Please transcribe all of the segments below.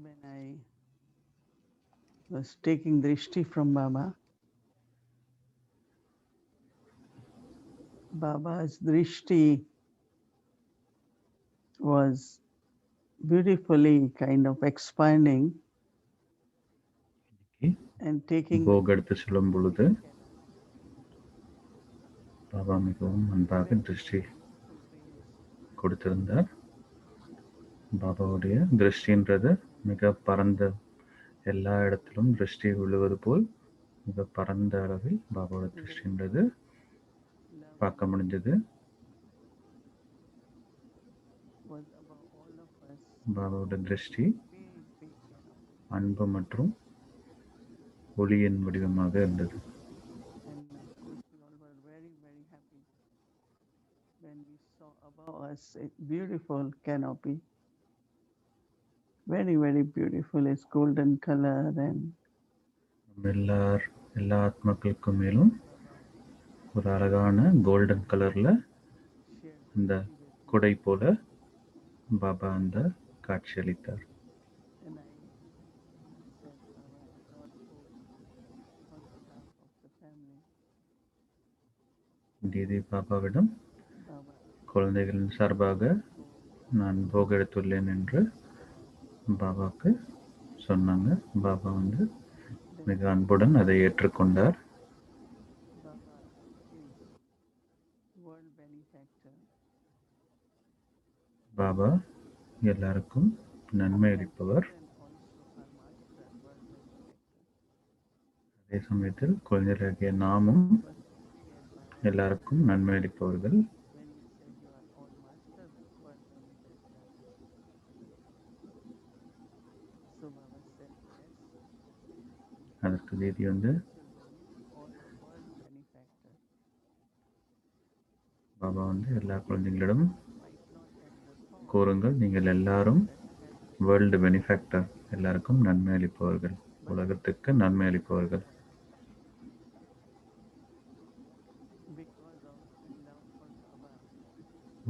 when I was taking drishti from Baba, Baba's drishti was beautifully kind of expanding and taking போக எடுத்து சொல்லும் பொழுது பாபா மிகவும் அன்பாக திருஷ்டி கொடுத்திருந்தார். பாபாவுடைய திருஷ்டின்றது மிக பரந்த, எல்லா இடத்திலும் திருஷ்டி விழுவது போல் மிக பரந்த அளவில் பாபாவோட திருஷ்டின்றது பார்க்க முடிஞ்சது. பாபாவோட திருஷ்டி அன்பு மற்றும் ஒளியின் வடிவமாக இருந்தது. when we saw above us a beautiful canopy, very, very beautiful. It's golden color and எல்லா ஆத்மாக்களுக்கும் மேலும் ஒரு அழகான கோல்டன் கலர்ல இந்த குடை போல பாபா அந்த காட்சி அளித்தார். தீதி பாபாவிடம் குழந்தைகளின் சார்பாக நான் போக எடுத்துள்ளேன் என்று பாபாவுக்கு சொன்னாங்க. பாபா வந்து மிக அன்புடன் அதை ஏற்றுக்கொண்டார். பாபா எல்லாருக்கும் நன்மை அளிப்பவர். அதே சமயத்தில் குழந்தைகளாகிய நாமும் எல்லாருக்கும் நன்மை அளிப்பவர்கள். அதற்கு தீதி வந்து பாபா வந்து எல்லா குழந்தைகளிடம் கூறுங்கள், நீங்கள் எல்லாரும் வேர்ல்டு பெனிஃபேக்டர், எல்லாருக்கும் நன்மை அளிப்பவர்கள், உலகத்துக்கு நன்மை அளிப்பவர்கள்.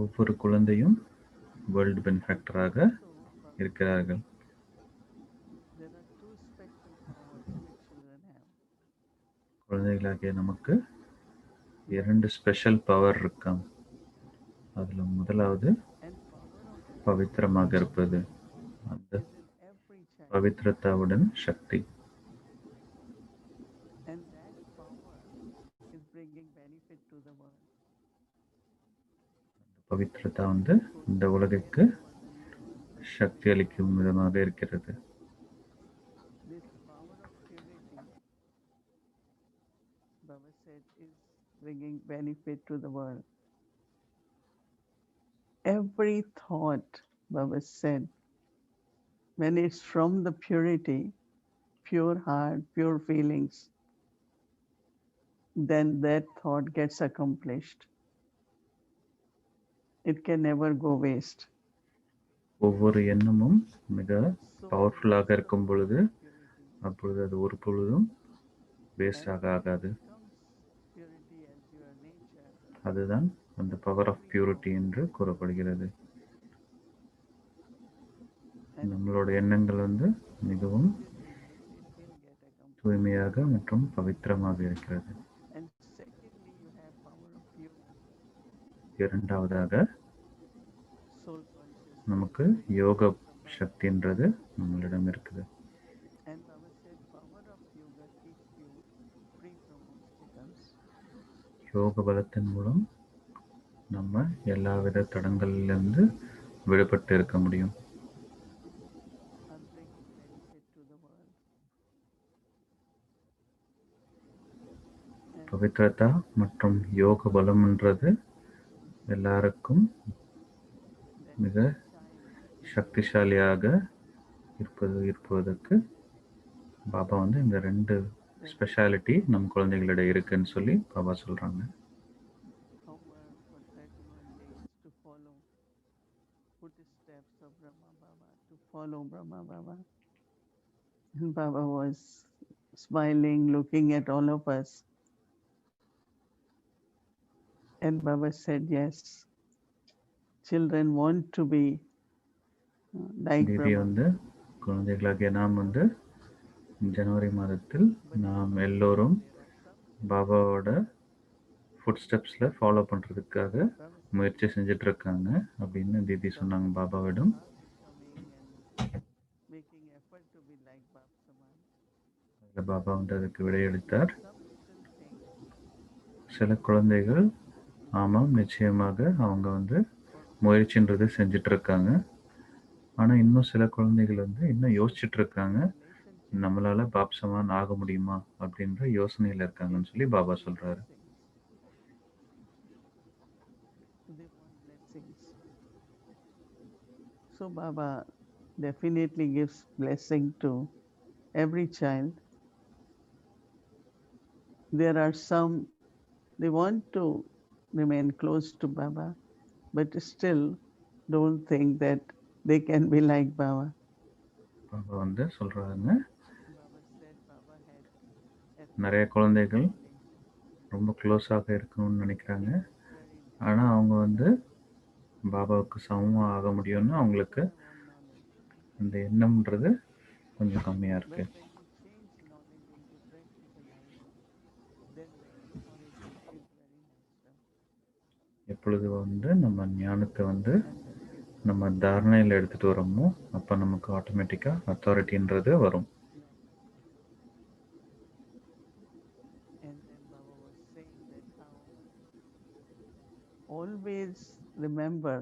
ஒவ்வொரு குழந்தையும் வேர்ல்டு பெனிஃபேக்டராக இருக்கிறார்கள். குழந்தைகளாகிய நமக்கு 2 ஸ்பெஷல் பவர் இருக்காம். அதுல முதலாவது பவித்திரமாக இருப்பது, அந்த பவித்திரத்தாவுடன் சக்தி. பவித்திரத்தா வந்து இந்த உலகிற்கு சக்தி அளிக்கும் விதமாக இருக்கிறது. bringing benefit to the world. Every thought, Baba said, when it's from the purity, pure heart, pure feelings, then that thought gets accomplished. It can never go waste. ஒவ்வொரு எண்ணமும் மிக பவர்ஃபுல்லாக இருக்கும் பொழுது அப்பொழுது அது ஒரு பொழுதும் வேஸ்ட் ஆகாது. அதுதான் அந்த பவர் ஆஃப் பியூரிட்டி என்று கூறப்படுகிறது. நம்மளோட எண்ணங்கள் வந்து மிகவும் தூய்மையாக மற்றும் பவித்திரமாக இருக்கிறது. இரண்டாவதாக நமக்கு யோக சக்தின்றது நம்மளிடம் இருக்குது. யோக பலத்தின் மூலம் நம்ம எல்லாவித தடங்களிலிருந்து விடுபட்டு இருக்க முடியும். பவித்ரதா மற்றும் யோக பலம்ன்றது எல்லாருக்கும் மிக சக்திசாலியாக இருப்பதற்கு பாபா வந்து இந்த 2 ஸ்பெஷாலிட்டி நம் குழந்தைகளிடம் இருக்குன்னு சொல்லி பாபா சொல்றாங்க. Follow Brahma Baba. And Baba was smiling, looking at all of us. And Baba said, yes, children want to be like Didi Brahma. வந்து குழந்தைகளாகிய நாம் வந்து ஜனவரி மாதத்தில் நாம் எல்லோரும் பாபாவோட ஃபுட் ஸ்டெப்ஸில் ஃபாலோ பண்ணுறதுக்காக முயற்சி செஞ்சிட்ருக்காங்க அப்படின்னு தீதி சொன்னாங்க பாபாவிடம். பாபா வந்து அதுக்கு விடையளித்தார். சில குழந்தைகள் ஆமாம் நிச்சயமாக அவங்க வந்து முயற்சின்றது செஞ்சிட்ருக்காங்க. ஆனால் இன்னும் சில குழந்தைகள் வந்து இன்னும் யோசிச்சுட்ருக்காங்க, நம்மளால் பாப்சமான் ஆக முடியுமா அப்படின்ற யோசனையில் இருக்காங்கன்னு சொல்லி பாபா சொல்கிறாரு. So Baba definitely gives blessing to every child. There are some, they want to remain close to Baba, but still don't think that they can be like Baba. Baba வந்து சொல்கிறாங்க, நிறைய குழந்தைகள் ரொம்ப க்ளோஸாக இருக்கணும்னு நினைக்கிறாங்க, ஆனால் அவங்க வந்து பாபாவுக்கு சமமாக ஆக முடியும்னு அவங்களுக்கு அந்த எண்ணம்ன்றது கொஞ்சம் கம்மியாக இருக்குது. எப்பொழுது வந்து நம்ம ஞானத்தை வந்து நம்ம தாரணையில் எடுத்துகிட்டு வரோமோ அப்போ நமக்கு ஆட்டோமேட்டிக்காக அத்தாரிட்டின்றது வரும். Always remember,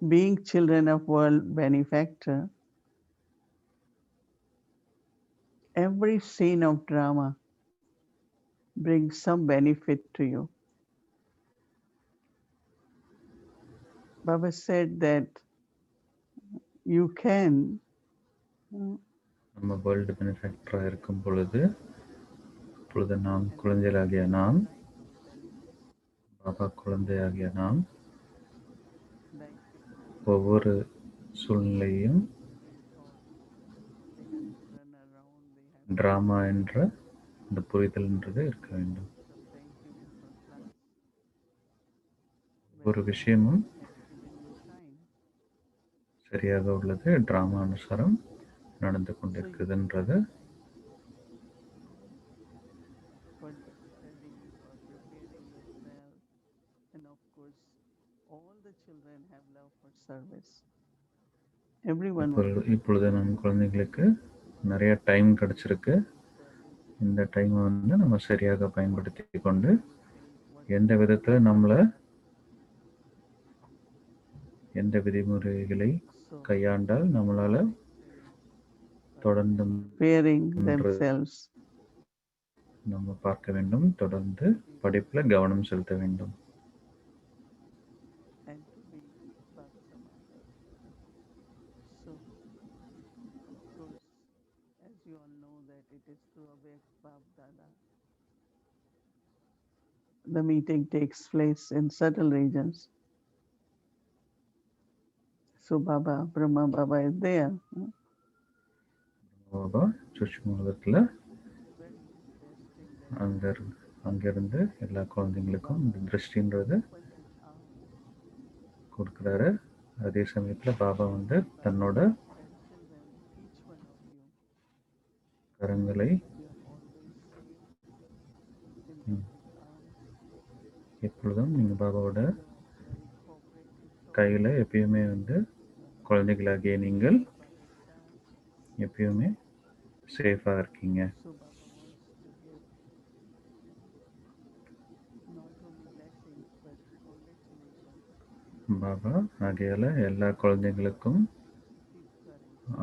being children of world benefactor, every scene of drama brings some benefit to you. Baba said that you can நம்ம வேர்ல்டு பெனிஃபேக்டராக இருக்கும் பொழுது இப்பொழுது நாம் குழந்தைகளாகிய நாம், பாபா குழந்தையாகிய நாம் ஒவ்வொரு சூழ்நிலையும் ட்ராமா என்ற இந்த புரிதல்ன்றது இருக்க வேண்டும். ஒரு விஷயமும் சரியாக உள்ளது, ட்ராமா அனுசாரம் நடந்து கொண்டிருக்குதுன்றது இப்பொழுது நம் குழந்தைகளுக்கு நிறைய டைம் கிடைச்சிருக்கு. இந்த டைமை வந்து நம்ம சரியாக பயன்படுத்தி கொண்டு எந்த விதத்தில் நம்மளை எந்த விதிமுறைகளை கையாண்டால் நம்மளால தொடர்ந்து நம்ம பார்க்க வேண்டும், தொடர்ந்து படிப்பில் கவனம் செலுத்த வேண்டும். The meeting takes place in subtle regions. So Baba, Brahma Baba is there. Baba சுஷ்மூலத்தில் அங்கிருந்து எல்லா குழந்தைங்களுக்கும் இந்த திருஷ்டின்றது கொடுக்குறாரு. அதே சமயத்தில் பாபா வந்து தன்னோட கரங்களை எப்பொழுதும் நீங்கள் பாபாவோட கையில் எப்பயுமே வந்து குழந்தைகளாகிய நீங்கள் எப்பயுமே சேஃபாக இருக்கீங்க. பாபா ஆகையால் எல்லா குழந்தைங்களுக்கும்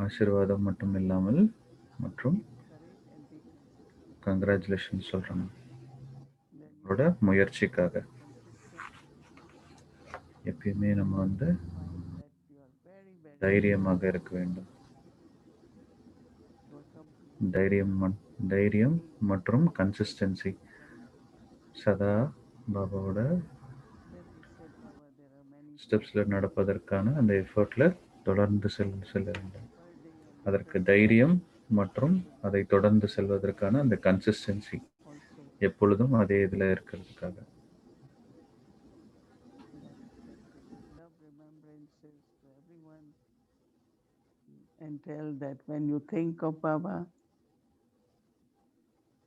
ஆசீர்வாதம் மட்டும் இல்லாமல் மற்றும் கங்க்ராச்சுலேஷன் சொல்கிறேன் உங்களோட முயற்சிக்காக. எப்பயுமே நம்ம வந்து தைரியமாக இருக்க வேண்டும். தைரியம் மற்றும் கன்சிஸ்டன்சி சதா பாபாவோட ஸ்டெப்ஸில் நடப்பதற்கான அந்த எஃபர்ட்டில் தொடர்ந்து செல்ல வேண்டும். அதற்கு தைரியம் மற்றும் அதை தொடர்ந்து செல்வதற்கான அந்த கன்சிஸ்டன்சி எப்பொழுதும் அதே இதில் இருக்கிறதுக்காக. can tell that when you think of Baba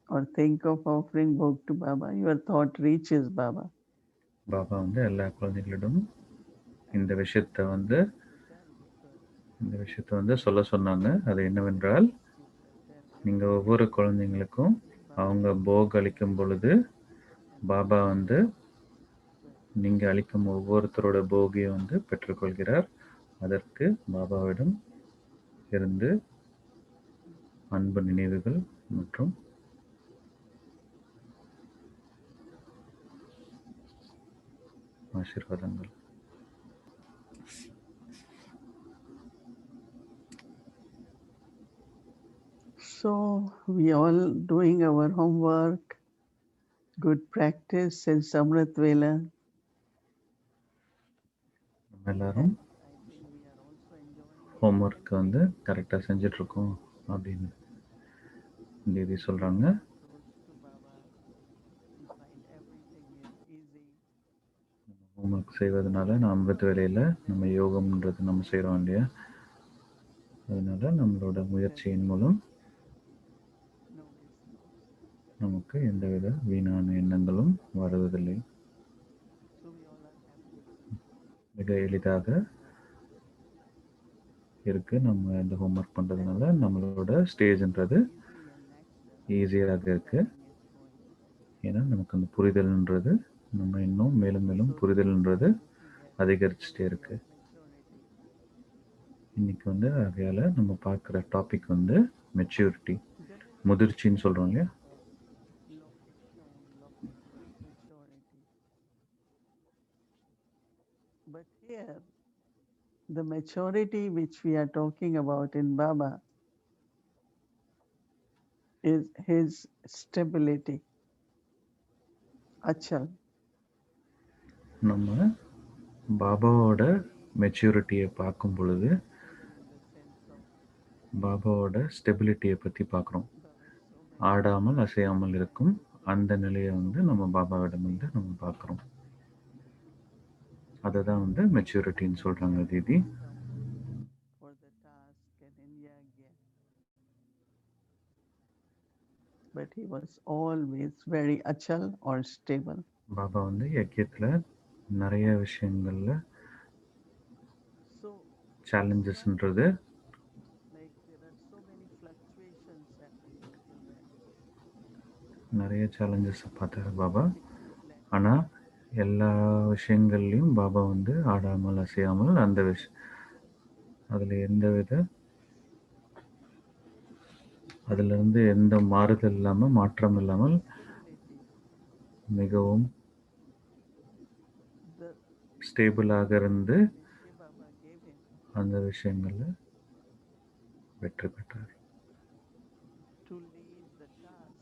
or think of offering bhog to Baba, your thought reaches Baba. Baba வந்து எல்லா குழந்தைகளிடம் And இந்த this is விஷயத்தை very வந்து easy to tell because இந்த விஷயத்தை வந்து சொல்ல சொன்னாங்க. அது என்னவென்றால், Raazyukt tell நீங்கள் everyone ஒவ்வொரு குழந்தைங்களுக்கும் that Baba அவங்க is போக் giving அளிக்கும் பொழுது everything and then Baba Baba வந்து sweats. நீங்கள் அளிக்கும் ஒவ்வொருத்தரோட போகியை வந்து பெற்றுக்கொள்கிறார். அதற்கு பாபாவிடம் இருந்து அன்பு நினைவுகள் மற்றும் ஆசீர்வாதங்கள். So we all doing our homework, good practice since Amrit Vela, நம்ம எல்லாரும் and I think we are also enjoying it homework well. வந்து கரெக்டாக செஞ்சிட்ருக்கோம் அப்படின்னு தேவி சொல்கிறாங்க. Getting close to Baba, we find everything is easy. Homework செய்வதனால நான் அமிர்த வேலையில் நம்ம யோகம்ன்றது நம்ம செய்கிறோம் இல்லையா, அதனால நம்மளோட There's முயற்சியின் மூலம் no mistakes. நமக்கு எந்தவித வீணான எண்ணங்களும் வருவதில்லை. So we all are happy. மிக எளிதாக இருக்குது. நம்ம இந்த ஹோம்ஒர்க் பண்ணுறதுனால நம்மளோட ஸ்டேஜ்ன்றது Easy and natural, ஈஸியாக our இருக்குது. learning is going. ஏன்னா நமக்கு அந்த புரிதல்ன்றது நம்ம இன்னும் மேலும் மேலும் So today we புரிதல்ன்றது are looking at the அதிகரிச்சுட்டே quality of இருக்குது. maturity. இன்னைக்கு வந்து ஆகையால் நம்ம பார்க்குற டாபிக் வந்து மெச்சூரிட்டி, Generally we முதிர்ச்சின்னு speak சொல்கிறோம் இல்லையா. of location, locational maturity. But here, the maturity which we are talking about in Baba is his stability. Achal. நம்ம பாபாவோட மெச்சூரிட்டியை பார்க்கும் பொழுது Steady in the sense of பாபாவோட ஸ்டெபிலிட்டியை பற்றி பார்க்குறோம். Baba is so mature. ஆடாமல் அசையாமல் இருக்கும் அந்த நிலையை So வந்து many நம்ம people பாபாவிடம் வந்து say நம்ம பார்க்குறோம். அதை that தான் வந்து I மெச்சூரிட்டின்னு have சொல்கிறாங்க never Didi. come for the task and in Yagya. But he was always very achal or stable. Baba வந்து யக்கியத்தில் நிறைய விஷயங்களில் So it's not சேலஞ்சஸ்ன்றது like there are so many fluctuations happening till then. நிறைய சேலஞ்சஸை பார்த்தாரு Baba. It will flat. ஆனால் எல்லா விஷயங்கள்லையும் பாபா வந்து ஆடாமல் அசையாமல் அந்த அதில் எந்தவித அதிலிருந்து எந்த மாறுதல் இல்லாமல் மாற்றம் இல்லாமல் Stability. மிகவும் The ஸ்டேபிளாக இருந்து Nishi Baba gave him அந்த விஷயங்களில் வெற்றி பெற்றார். to lead the task,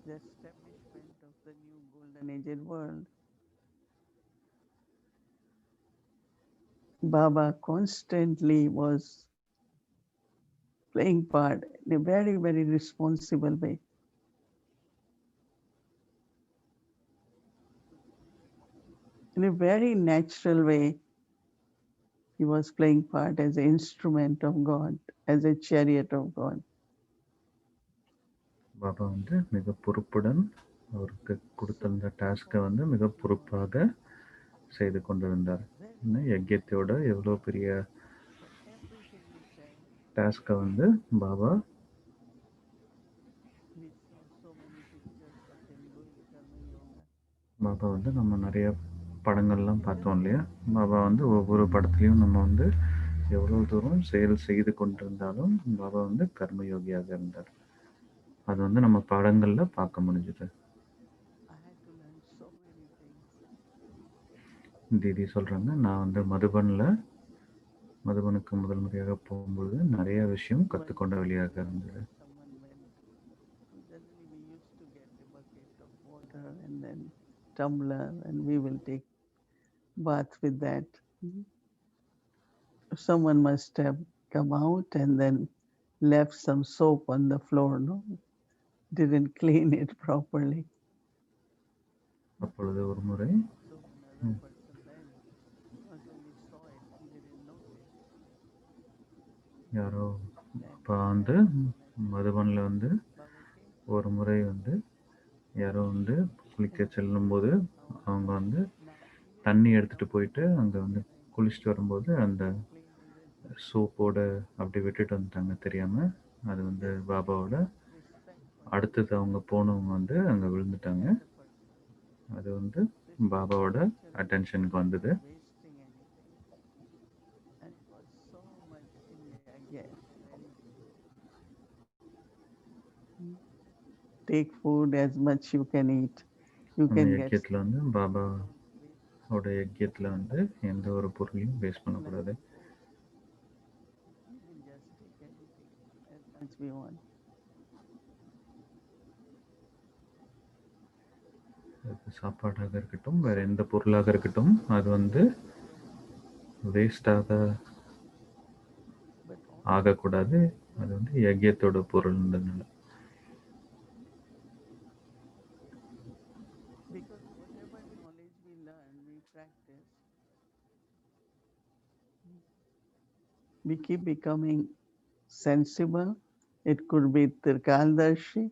the establishment of the new golden aged world. Baba constantly was playing part in a very, very responsible way. In a very natural way, he was playing part as an instrument of God, as a chariot of God. Baba வந்து மிக பொறுப்புடன் அவருக்கு கொடுத்திருந்த டாஸ்கை வந்து மிக பொறுப்பாக செய்து கொண்டிருந்தார். Very இன்னும் யக்கியத்தோட எவ்வளோ பெரிய so everything we said, டாஸ்கை வந்து Baba we saw so many pictures of him doing karma yoga. Baba வந்து நம்ம நிறைய படங்கள்லாம் பார்த்தோம் இல்லையா. பாபா வந்து ஒவ்வொரு படத்துலையும் நம்ம வந்து எவ்வளோ தூரம் செயல் செய்து கொண்டிருந்தாலும் பாபா வந்து கர்மயோகியாக இருந்தார். அது வந்து நம்ம படங்களில் பார்க்க முடிஞ்சுது. I had to learn so many things. தீதி சொல்கிறாங்க, நான் வந்து மதுபனுக்கு முதல் முறையாக போகும்போது நிறைய விஷயம் One கற்றுக்கொண்ட time வழியாக இருந்தது. someone went. Generally, we used to get a bucket of water and then tumbler, and we will take bath with that. Someone must have come out and then left some soap on the floor, no? Didn't clean it properly. அப்பொழுது ஒரு முறை So another person went, not only saw it, he didn't notice. யாரோ that அப்போ வந்து happened when மதுபனில் வந்து Baba came to ஒரு know முறை வந்து யாரோ வந்து குளிக்க and செல்லும்போது how அவங்க வந்து now even தண்ணி we எடுத்துகிட்டு talk போயிட்டு about அங்கே வந்து hygiene, குளிச்சுட்டு வரும்போது அந்த cleaning it, சோப்போட அப்படி விட்டுட்டு வந்துட்டாங்க தெரியாமல். அது வந்து just பாபாவோட out of respect for them. அடுத்தது அவங்க போனவங்க வந்து அங்கே விழுந்துட்டாங்க. That's the purpose. அது வந்து Respect பாபாவோட each other அட்டென்ஷனுக்கு without வந்தது. wasting anything. And it was so much in the again, very deep. Mm. Take food as much you can eat. You அந்த can get யக்கியத்தில் வந்து something, but பாபாவோட don't waste it. யக்கியத்தில் வந்து எந்த ஒரு பொருளையும் waste Like பண்ணக்கூடாது. food, we can just take anything as much we want. அது சாப்பாடாக இருக்கட்டும் வேறு எந்த பொருளாக இருக்கட்டும் அது வந்து வேஸ்டாக But also ஆகக்கூடாது. அது don't வந்து waste யக்கியத்தோட anything. பொருள்ன்றதுனால. Because whatever knowledge we learn, we practice, we keep becoming sensible. It could be Tirkaldarshi,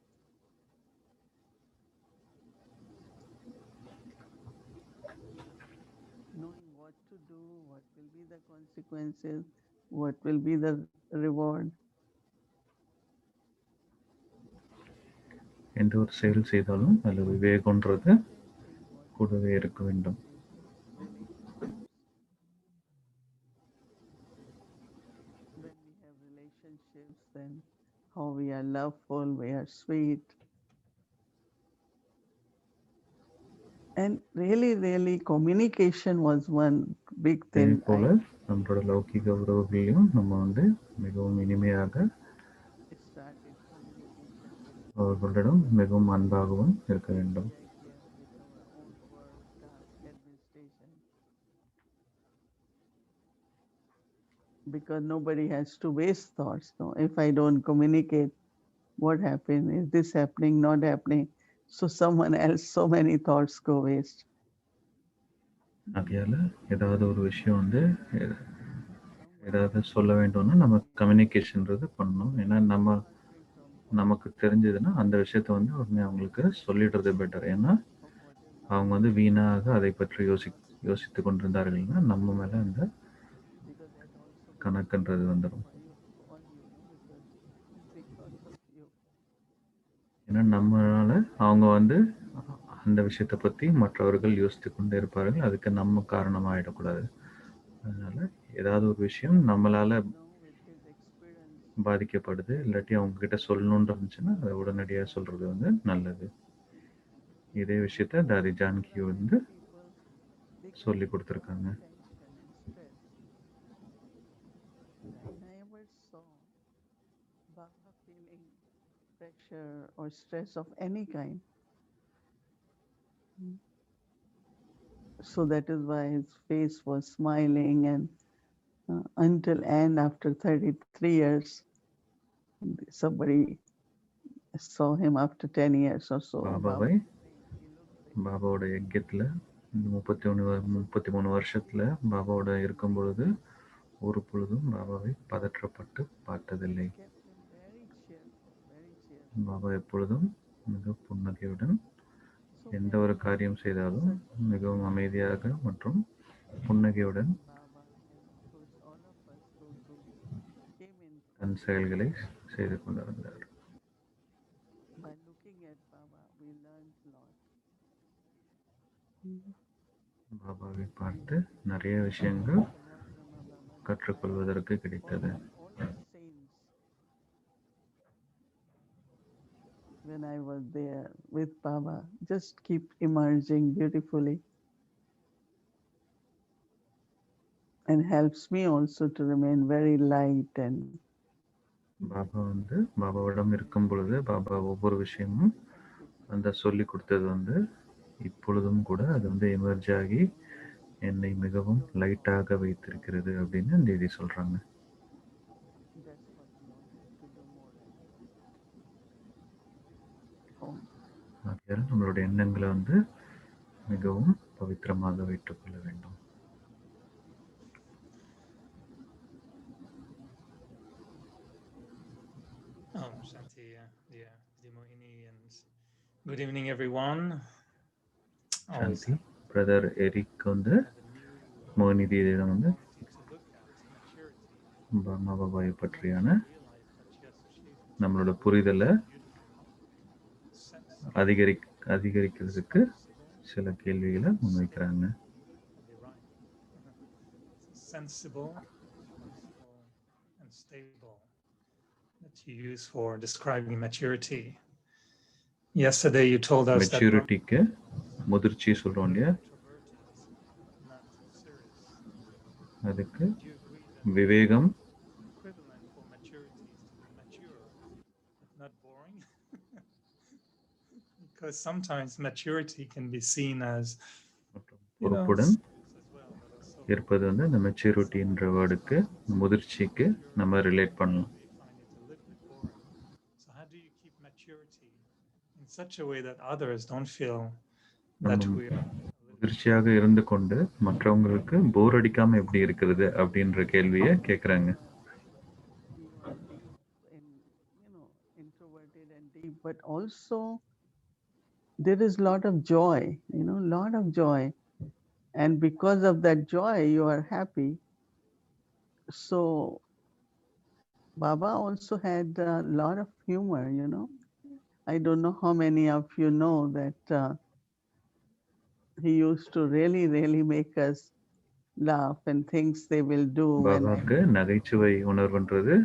knowing what to do, what will be the consequences, what will be the reward. எந்த ஒரு செயல் செய்தாலும் அதில் விவேகன்றது Same thing what we கூடவே do இருக்க வேண்டும். in relationships. When we have relationships, then how we are loveful, we are sweet. And really, really, communication was one big அதே thing. போல் நம்மளோட லௌகிக உறவுகளையும் நம்ம வந்து மிகவும் இனிமையாக I started communication with அவர்களிடம் மிகவும் அன்பாகவும் இருக்க வேண்டும். Yagya, with our own work, task, administration. Because nobody has to waste thoughts. No, if I don't communicate, what happened? Is this happening? Not happening? So someone else, so many thoughts go waste. ஆகையால் ஏதாவது ஒரு விஷயம் வந்து Someone ஏதாவது else சொல்ல can வேண்டும்னா tell நம்ம me, கம்யூனிகேஷன்றது பண்ணணும். ஏன்னா நம்ம suffering from all நமக்கு தெரிஞ்சதுன்னா அந்த விஷயத்த வந்து உடனே அவங்களுக்கு சொல்லிடுறது பெட்டர். ஏன்னா of what is not அவங்க வந்து happening. வீணாக அதை பற்றி யோசித்து கொண்டிருந்தார்கள்னா நம்ம மேலே அந்த Because that also becomes a கணக்குன்றது burden வந்துடும். for you, on you, no? Because it's because of you. ஏன்னா நம்மளால அவங்க வந்து அந்த விஷயத்தை பற்றி மற்றவர்கள் யோசித்து கொண்டே இருப்பார்கள். அதுக்கு நம்ம காரணமாகிடக்கூடாது. அதனால ஏதாவது ஒரு விஷயம் நம்மளால No, with his experience, பாதிக்கப்படுது இல்லாட்டி அவங்க கிட்ட சொல்லணும்னு இருந்துச்சுன்னா அதை உடனடியாக சொல்றது வந்து நல்லது. இதே விஷயத்த தாதி because ஜானகி unlike வந்து people, they சொல்லி carry so much கொடுத்துருக்காங்க. tension and stress. I never saw Baba feeling pressure or stress of any kind. Mm. So that is why his face was smiling, and until and after 33 years, somebody saw him after 10 years or so. Baba பாபாவை was saying he looks like பாபாவோட யஜ்யத்தில் இந்த 33 வருஷத்தில் பாபாவோட இருக்கும் பொழுது ஒரு பொழுதும் பாபாவை பதற்றப்பட்டு பார்த்ததில்லை. it kept him very cheerful, very cheerful. Baba எப்பொழுதும் மிக புன்னகையுடன் So எந்த many ஒரு காரியம் செய்தாலும் such மிகவும் experiences அமைதியாக மற்றும் came புன்னகையுடன் in Baba, and of course, all of us, those who came in than close செயல்களை contact with செய்து Baba. கொண்டிருந்தார். By looking at Baba, we learned a lot. Mhm. பாபாவை பார்த்து நிறைய விஷயங்கள் Sarvabrahma Baba said, I கற்றுக்கொள்வதற்கு கிடைத்தது. followed all the saints when I was there with Baba. Just keep emerging beautifully, and helps me also to remain very light and Baba வந்து பாபாவிடம் இருக்கும் பொழுது பாபா ஒவ்வொரு விஷயமும் completely. அந்த சொல்லி கொடுத்தது வந்து இப்பொழுதும் கூட அது வந்து எமர்ஜ் ஆகி என்னை மிகவும் லைட்டாக வைத்திருக்கிறது அப்படின்னு தேதி சொல்றாங்க. That's what we all have to do more and more. Om. ஆகையால் நம்மளுடைய எண்ணங்களை வந்து மிகவும் பவித்திரமாக வைத்துக் கொள்ள வேண்டும். Shanti, dear Mohini, and good evening, everyone. Always சாந்தி happy பிரதர் எரிக் வந்து have a new மோகினிதி இதில் வந்து opportunity to look at maturity பர்மா பாபாயை and பற்றியான also realize that yes, achieved நம்மளோட maturity புரிதலை is beautiful, sensible, அதிகரிக்கிறதுக்கு responsible, சில கேள்விகளை stable. முன்வைக்கிறாங்க. And they rhyme. Sensible, responsible, and stable that you use for describing maturity. Yesterday, you told us that மெச்சூரிட்டிக்கு முதிர்ச்சி சொல்கிறோம் இல்லையா, introverted, not serious. அதுக்கு Would you agree that Vivegam equivalent for maturity is to be mature but not boring? Because sometimes maturity can be seen as, மற்றும் you know, பொறுப்புடன் serious as well, but also இருப்பது வந்து அந்த மெச்சூரிட்டின்ற வேர்டுக்கு முதிர்ச்சிக்கு mature நம்ம relate people பண்ணலாம். may find it a little bit boring. So how do you keep maturity in such a way that others don't feel that நம்ம we are a little bit முதிர்ச்சியாக இருந்து கொண்டு மற்றவங்களுக்கு போர் அடிக்காம எப்படி இருக்கிறது அப்படின்ற கேள்வியை கேட்குறாங்க. You are deep in, introverted and deep, but also there is a lot of joy, lot of joy. And because of that joy, you are happy. So Baba also had a lot of humor. I don't know how many of you know that he used to really, really make us laugh and things they will do when, பாபாவுக்கு நகைச்சுவை உணர்வுன்றது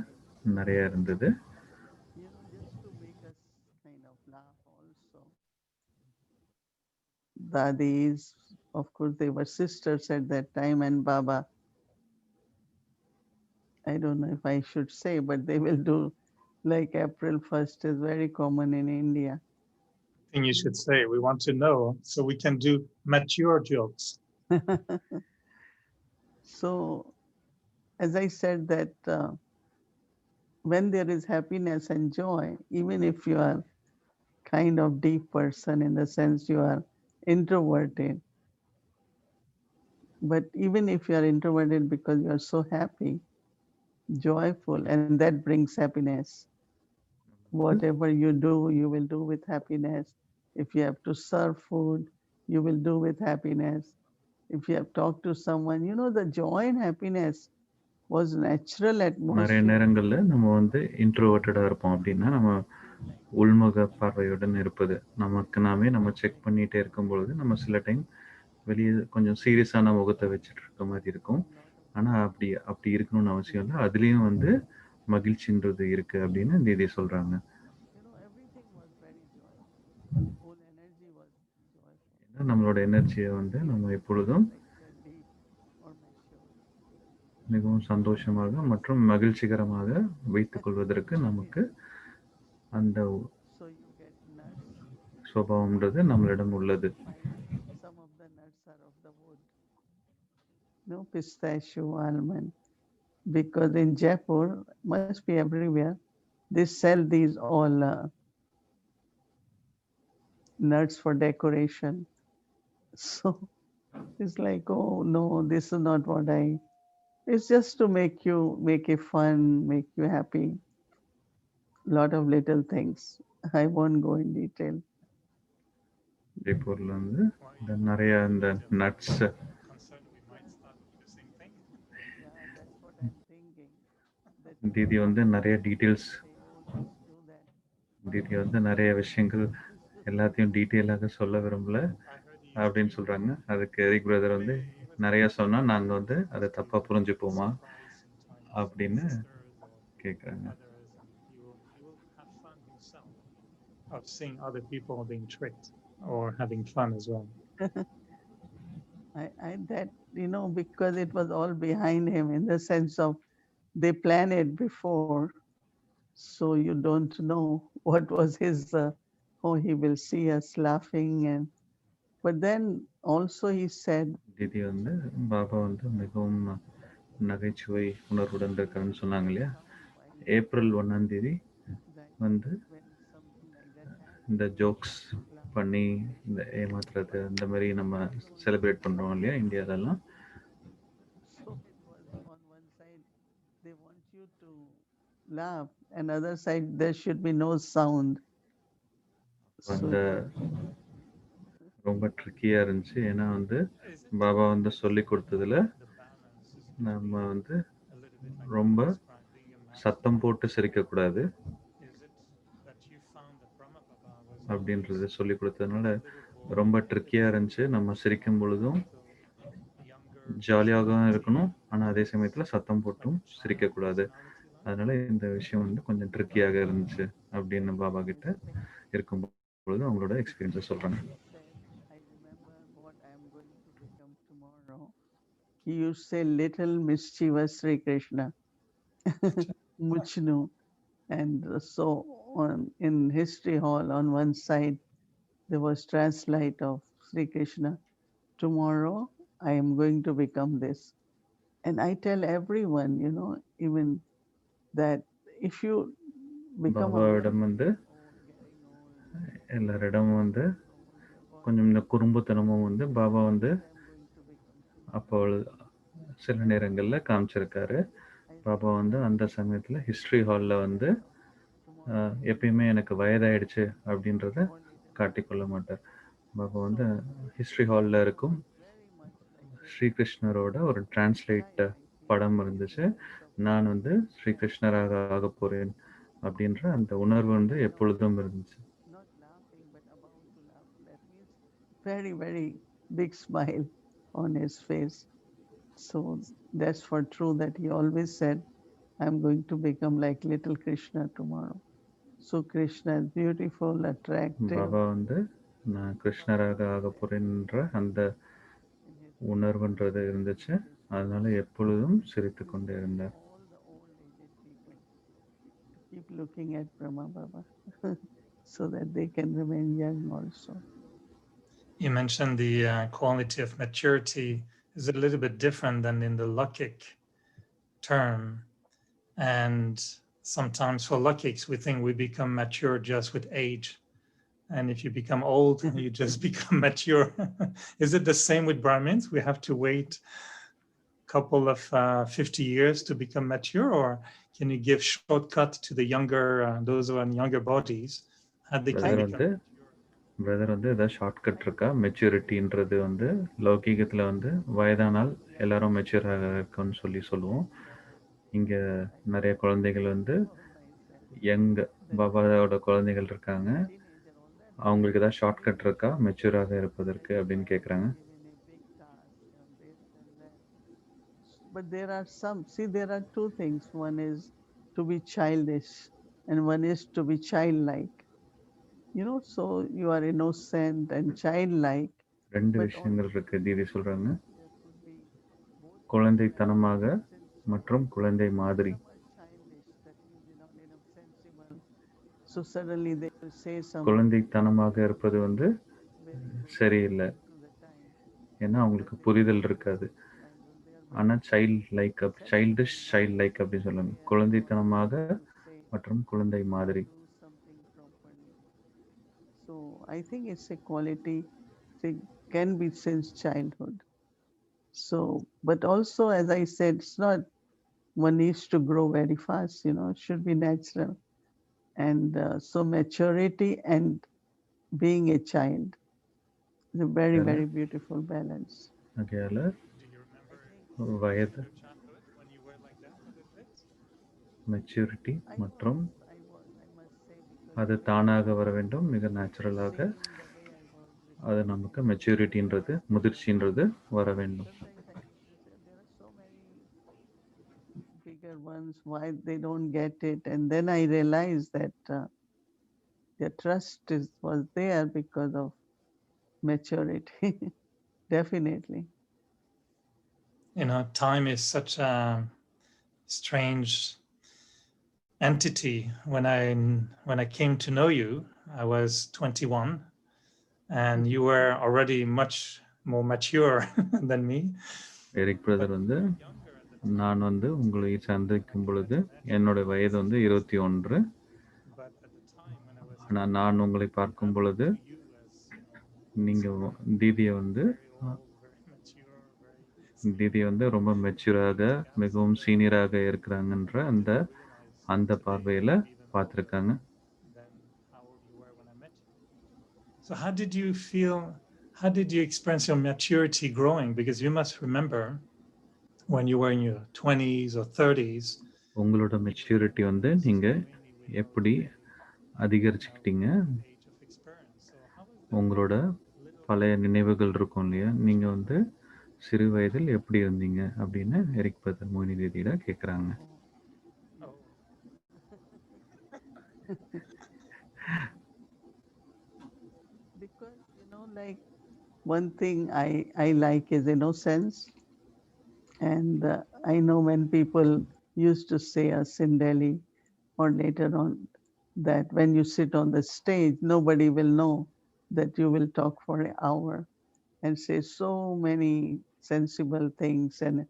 நிறைய இருந்தது. just to make us kind of laugh also. Dadis, of course, they were sisters at that time, and Baba, I don't know if I should say, but they will do like April 1st is very common in India. thing you should say? We want to know so we can do mature jokes. So, as I said, that when there is happiness and joy, even if you are kind of deep person in the sense you are introverted, but even if you are introverted because you are so happy, joyful, and that brings happiness. Whatever you do, you will do with happiness. If you have to serve food, you will do with happiness. If you have talked to someone, the joy and happiness was natural at most. நிறைய நேரங்களில் நம்ம வந்து இன்ட்ரோவர்ட்டடாக இருப்போம். அப்படின்னா நம்ம உள்முக பார்வையுடன் இருப்பது, நமக்கு நாமே நம்ம செக் பண்ணிகிட்டே இருக்கும் பொழுது நம்ம சில டைம் வெளியே கொஞ்சம் சீரியஸான முகத்தை வச்சுட்டு இருக்க மாதிரி இருக்கும். ஆனால் அப்படி அப்படி இருக்கணும்னு அவசியம் இல்லை. அதுலேயும் வந்து மகிழ்ச்சின்றது இருக்குது அப்படின்னு தீதி சொல்கிறாங்க. Everything was very joyful. Whole energy was joyful. ஏன்னா நம்மளோட எனர்ஜியை வந்து நம்ம எப்பொழுதும் Like you're deep or mature. மிகவும் சந்தோஷமாக மற்றும் மகிழ்ச்சிகரமாக வைத்துக் கொள்வதற்கு நமக்கு அந்த So you get nuts. சுபாவம்ன்றது நம்மளிடம் உள்ளது. Find some of the nuts are of the wood. No pistachio, almond. Because in Jaipur, must be everywhere, they sell these all nuts for decoration. So it's like, oh no, this is not what I. It's just to make it fun, make you happy. Lot of little things. I won't go in detail. ஜெய்ப்பூரில் வந்து Why இந்த you நிறைய இந்த detail? Nuts Concerned we might start to do the same thing. Yeah, that's what I'm thinking. That தீதி வந்து நிறைய details, they all just do that. தீதி வந்து நிறைய விஷயங்கள் எல்லாத்தையும் டீட்டெயிலாக சொல்ல விரும்பல I heard he used to அப்படின்னு சொல்கிறாங்க. அதுக்கு எரிக் பிரதர் வந்து play with நிறைய them. சொன்னால் நாங்கள் வந்து He அதை used தப்பாக to புரிஞ்சுப்போமா surprise sometimes அப்படின்னு sisters or கேட்குறாங்க. others, and he will have fun himself of seeing other people being tricked or having fun as well. I that because it was all behind him in the sense of they plan it before, so you don't know what was his. Oh, he will see us laughing, but then also he said, தீதி வந்து பாபா வந்து மிகவும் நகைச்சுவை உணர்வுடன் இருக்காருன்னு சொன்னாங்க இல்லையா. some while April 1ஆம் தேதி that வந்து when something like that இந்த happens, ஜோக்ஸ் laugh. பண்ணி இந்த ஏமாத்துறது இந்த மாதிரி நம்ம செலிப்ரேட் பண்ணுறோம் இல்லையா இந்தியாவிலலாம். So it was on one side they want you to laugh, and other side there should be no sound. So அந்த ரொம்ப ட்ரிக்கியாக இருந்துச்சு. ஏன்னா வந்து Is it பாபா வந்து சொல்லி கொடுத்ததுல the balance? Is it நம்ம வந்து a little bit like ரொம்ப you described being a master? சத்தம் போட்டு சிரிக்கக்கூடாது Is it that you found that Brahma Baba was always அப்படின்றத சொல்லி கொடுத்ததுனால a little boy, ரொம்ப a little bit ட்ரிக்கியாக இருந்துச்சு. நம்ம சிரிக்கும் பொழுதும் gentle, younger ஜாலியாகவும் personality, இருக்கணும், ஆனால் அதே சமயத்தில் சத்தம் like போட்டும் a child சிரிக்கக்கூடாது. personality like? அதனால இந்த விஷயம் வந்து கொஞ்சம் ட்ரிக்கியாக இருந்துச்சு அப்படின்னு பாபா கிட்ட இருக்கும் பொழுது அவங்களோட எக்ஸ்பீரியன்ஸை சொல்கிறாங்க. he said, I remember what I am going to become tomorrow. He used to say, little mischievous Sri Krishna, Muchnu. And so in History Hall, on one side, there was translate of Sri Krishna. Tomorrow, I am going to become this. And I tell everyone, even that if you become a very பாபாவிடம் வந்து old, getting old, எல்லாரிடமும் வந்து or கொஞ்சம் இந்த குறும்புத்தனமும் வந்து பாபா வந்து what I'm going to become tomorrow. அப்போ சில நேரங்களில் காமிச்சிருக்காரு. பாபா வந்து அந்த சமயத்தில் ஹிஸ்ட்ரி ஹாலில் வந்து எப்பயுமே எனக்கு வயதாயிடுச்சு அப்படின்றத காட்டிக்கொள்ள மாட்டார். பாபா வந்து ஹிஸ்ட்ரி ஹாலில் இருக்கும் ஸ்ரீகிருஷ்ணரோட ஒரு டிரான்ஸ்லேட் படம் இருந்துச்சு. நான் வந்து ஸ்ரீகிருஷ்ணராக ஆக போகிறேன் அப்படின்ற அந்த உணர்வு வந்து எப்பொழுதும் இருந்துச்சு. Not laughing, but about to laugh. That means very, very big smile on his face. So that's for true that he always said, I'm going to become like little Krishna tomorrow. So Krishna is beautiful, attractive. Baba வந்து நான் கிருஷ்ணராக ஆக போகிறேன்ற அந்த உணர்வுன்றது இருந்துச்சு. அதனால எப்பொழுதும் சிரித்து கொண்டே இருந்தார். All the old aged people to keep looking at Brahma Baba so that they can remain young also. You mentioned the quality of maturity is a little bit different than in the Laukic term. And sometimes for Laukics, we think we become mature just with age. And if you become old, you just become mature. Is it the same with Brahmins? We have to wait a couple of 50 years to become mature, or can you give shortcut to the younger, those who are in younger bodies, how they can become mature? Brother வந்து ஏதாவது shortcut இருக்கா? மெச்சூரிட்டின்றது வந்து லௌகீகத்தில் வந்து வயதானால் எல்லாரும் மெச்சூராக இருக்குன்னு சொல்லுவோம். இங்கே நிறைய குழந்தைகள் வந்து யங் பாபாவோட குழந்தைகள் இருக்காங்க. அவங்களுக்கு ஏதாவது ஷார்ட்கட் இருக்கா மெச்சூராக இருப்பதற்கு அப்படின்னு கேட்குறாங்க. But there are there are two things. One is to be childish and one is to be childlike. So you are innocent and childlike. ரெண்டு விஷயங்கள் இருக்கு தீதி சொல்றாங்க. குழந்தைத்தனமாக மற்றும் குழந்தை மாதிரி. So suddenly they will say something. குழந்தைத்தனமாக இருப்பது வந்து சரியில்லை, ஏன்னா அவங்களுக்கு புரிதல் இருக்காது. ஆனால் சைல்டிஷ் அப்படின்னு சொல்லுவாங்க. குழந்தைத்தனமாக மற்றும் குழந்தை மாதிரி. So I think it's a quality that can be since childhood. So, but also, as I said, it's not one needs to grow very fast, it should be natural. And so maturity and being a child is a very, very beautiful balance. ஆகையால Do you remember வயது, your childhood when you were like that a little bit? Maturity மற்றும் அது தானாக வர வேண்டும், மிக நேச்சுரலாக. அது நமக்கு மெச்சூரிட்டின்றது, முதிர்ச்சின்றது வர வேண்டும். Bigger ones, why they don't get it? And then I realized that their trust was there because of maturity. Definitely. Time is such a strange entity. When I came to know you, I was 21, and you were already much more mature than me. Eric brother வந்து நான் வந்து உங்களை சந்திக்கும் பொழுது என்னோட வயது வந்து 21. ஆனால் நான் உங்களை பார்க்கும் பொழுது நீங்கள் தீதியை வந்து ரொம்ப மெச்சூராக, மிகவும் சீனியராக இருக்கிறாங்கன்ற அந்த அந்த today, பார்வையில் maybe even more பார்த்துருக்காங்க. than how you were when I met you. So how did you feel? How did you experience your maturity growing? Because you must remember when you were in your 20s or 30s, உங்களோட you maturity வந்து were நீங்கள் extremely without எப்படி அதிகரிச்சுக்கிட்டீங்க? age of experience. So how was the உங்களோட little பழைய நினைவுகள் இருக்கும் இல்லையா, நீங்கள் வந்து சிறு வயதில் எப்படி இருந்தீங்க அப்படின்னு எரிக் பதர் மோயினி தீதியிட கேட்குறாங்க. oh Because, like one thing I like is innocence. And I know when people used to say us in Delhi or later on that when you sit on the stage, nobody will know that you will talk for an hour and say so many sensible things and a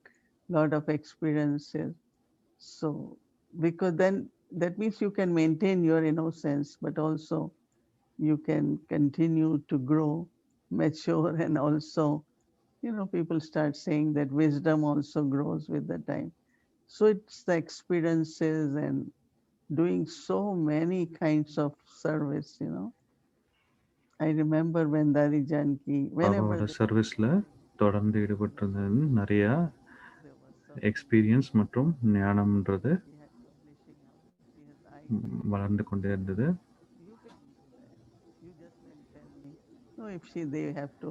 lot of experiences. So, because then that means you can maintain your innocence, but also you can continue to grow, mature, and also, people start saying that wisdom also grows with the time. So it's the experiences and doing so many kinds of service. I remember when Dadi Janki, whenever பாபாவோட சர்வீஸில் தொடர்ந்து ஈடுபட்டிருந்தது நிறையா there was some experience மற்றும் ஞானம்ன்றது she had publishing house, she has IT. வளர்ந்து கொண்டே இருந்தது. You can do that. You just then tell me. No, if they have to,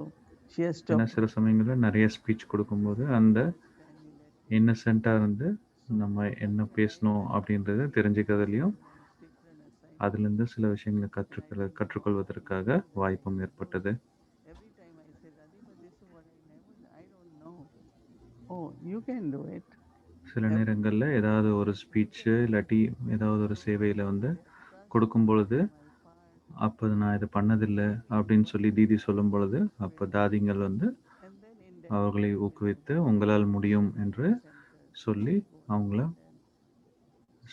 she has to ஏன்னா சில சமயங்களில் நிறைய ஸ்பீச் கொடுக்கும்போது அந்த understand me, let me இன்னசென்ட்டாக இருந்து so நம்ம many என்ன people பேசணும் அப்படின்றத தெரிஞ்சுக்கிறதுலையும் has different assignments. அதுலேருந்து சில விஷயங்களை And I didn't know how to கற்றுக்கொள்வதற்காக do that வாய்ப்பும் time. So ஏற்பட்டது. every time I say, Dadi, but this is what I don't know. Oh, you can do it. சில நேரங்களில் ஏதாவது ஒரு ஸ்பீச்சு இல்லாட்டி ஏதாவது ஒரு சேவையில் வந்து கொடுக்கும் பொழுது My part. அப்போ நான் இது பண்ணதில்லை அப்படின்னு சொல்லி தீதி சொல்லும் பொழுது அப்போ தாதிங்கள் வந்து And then in அவர்களை ஊக்குவித்து உங்களால் முடியும் என்று சொல்லி அவங்கள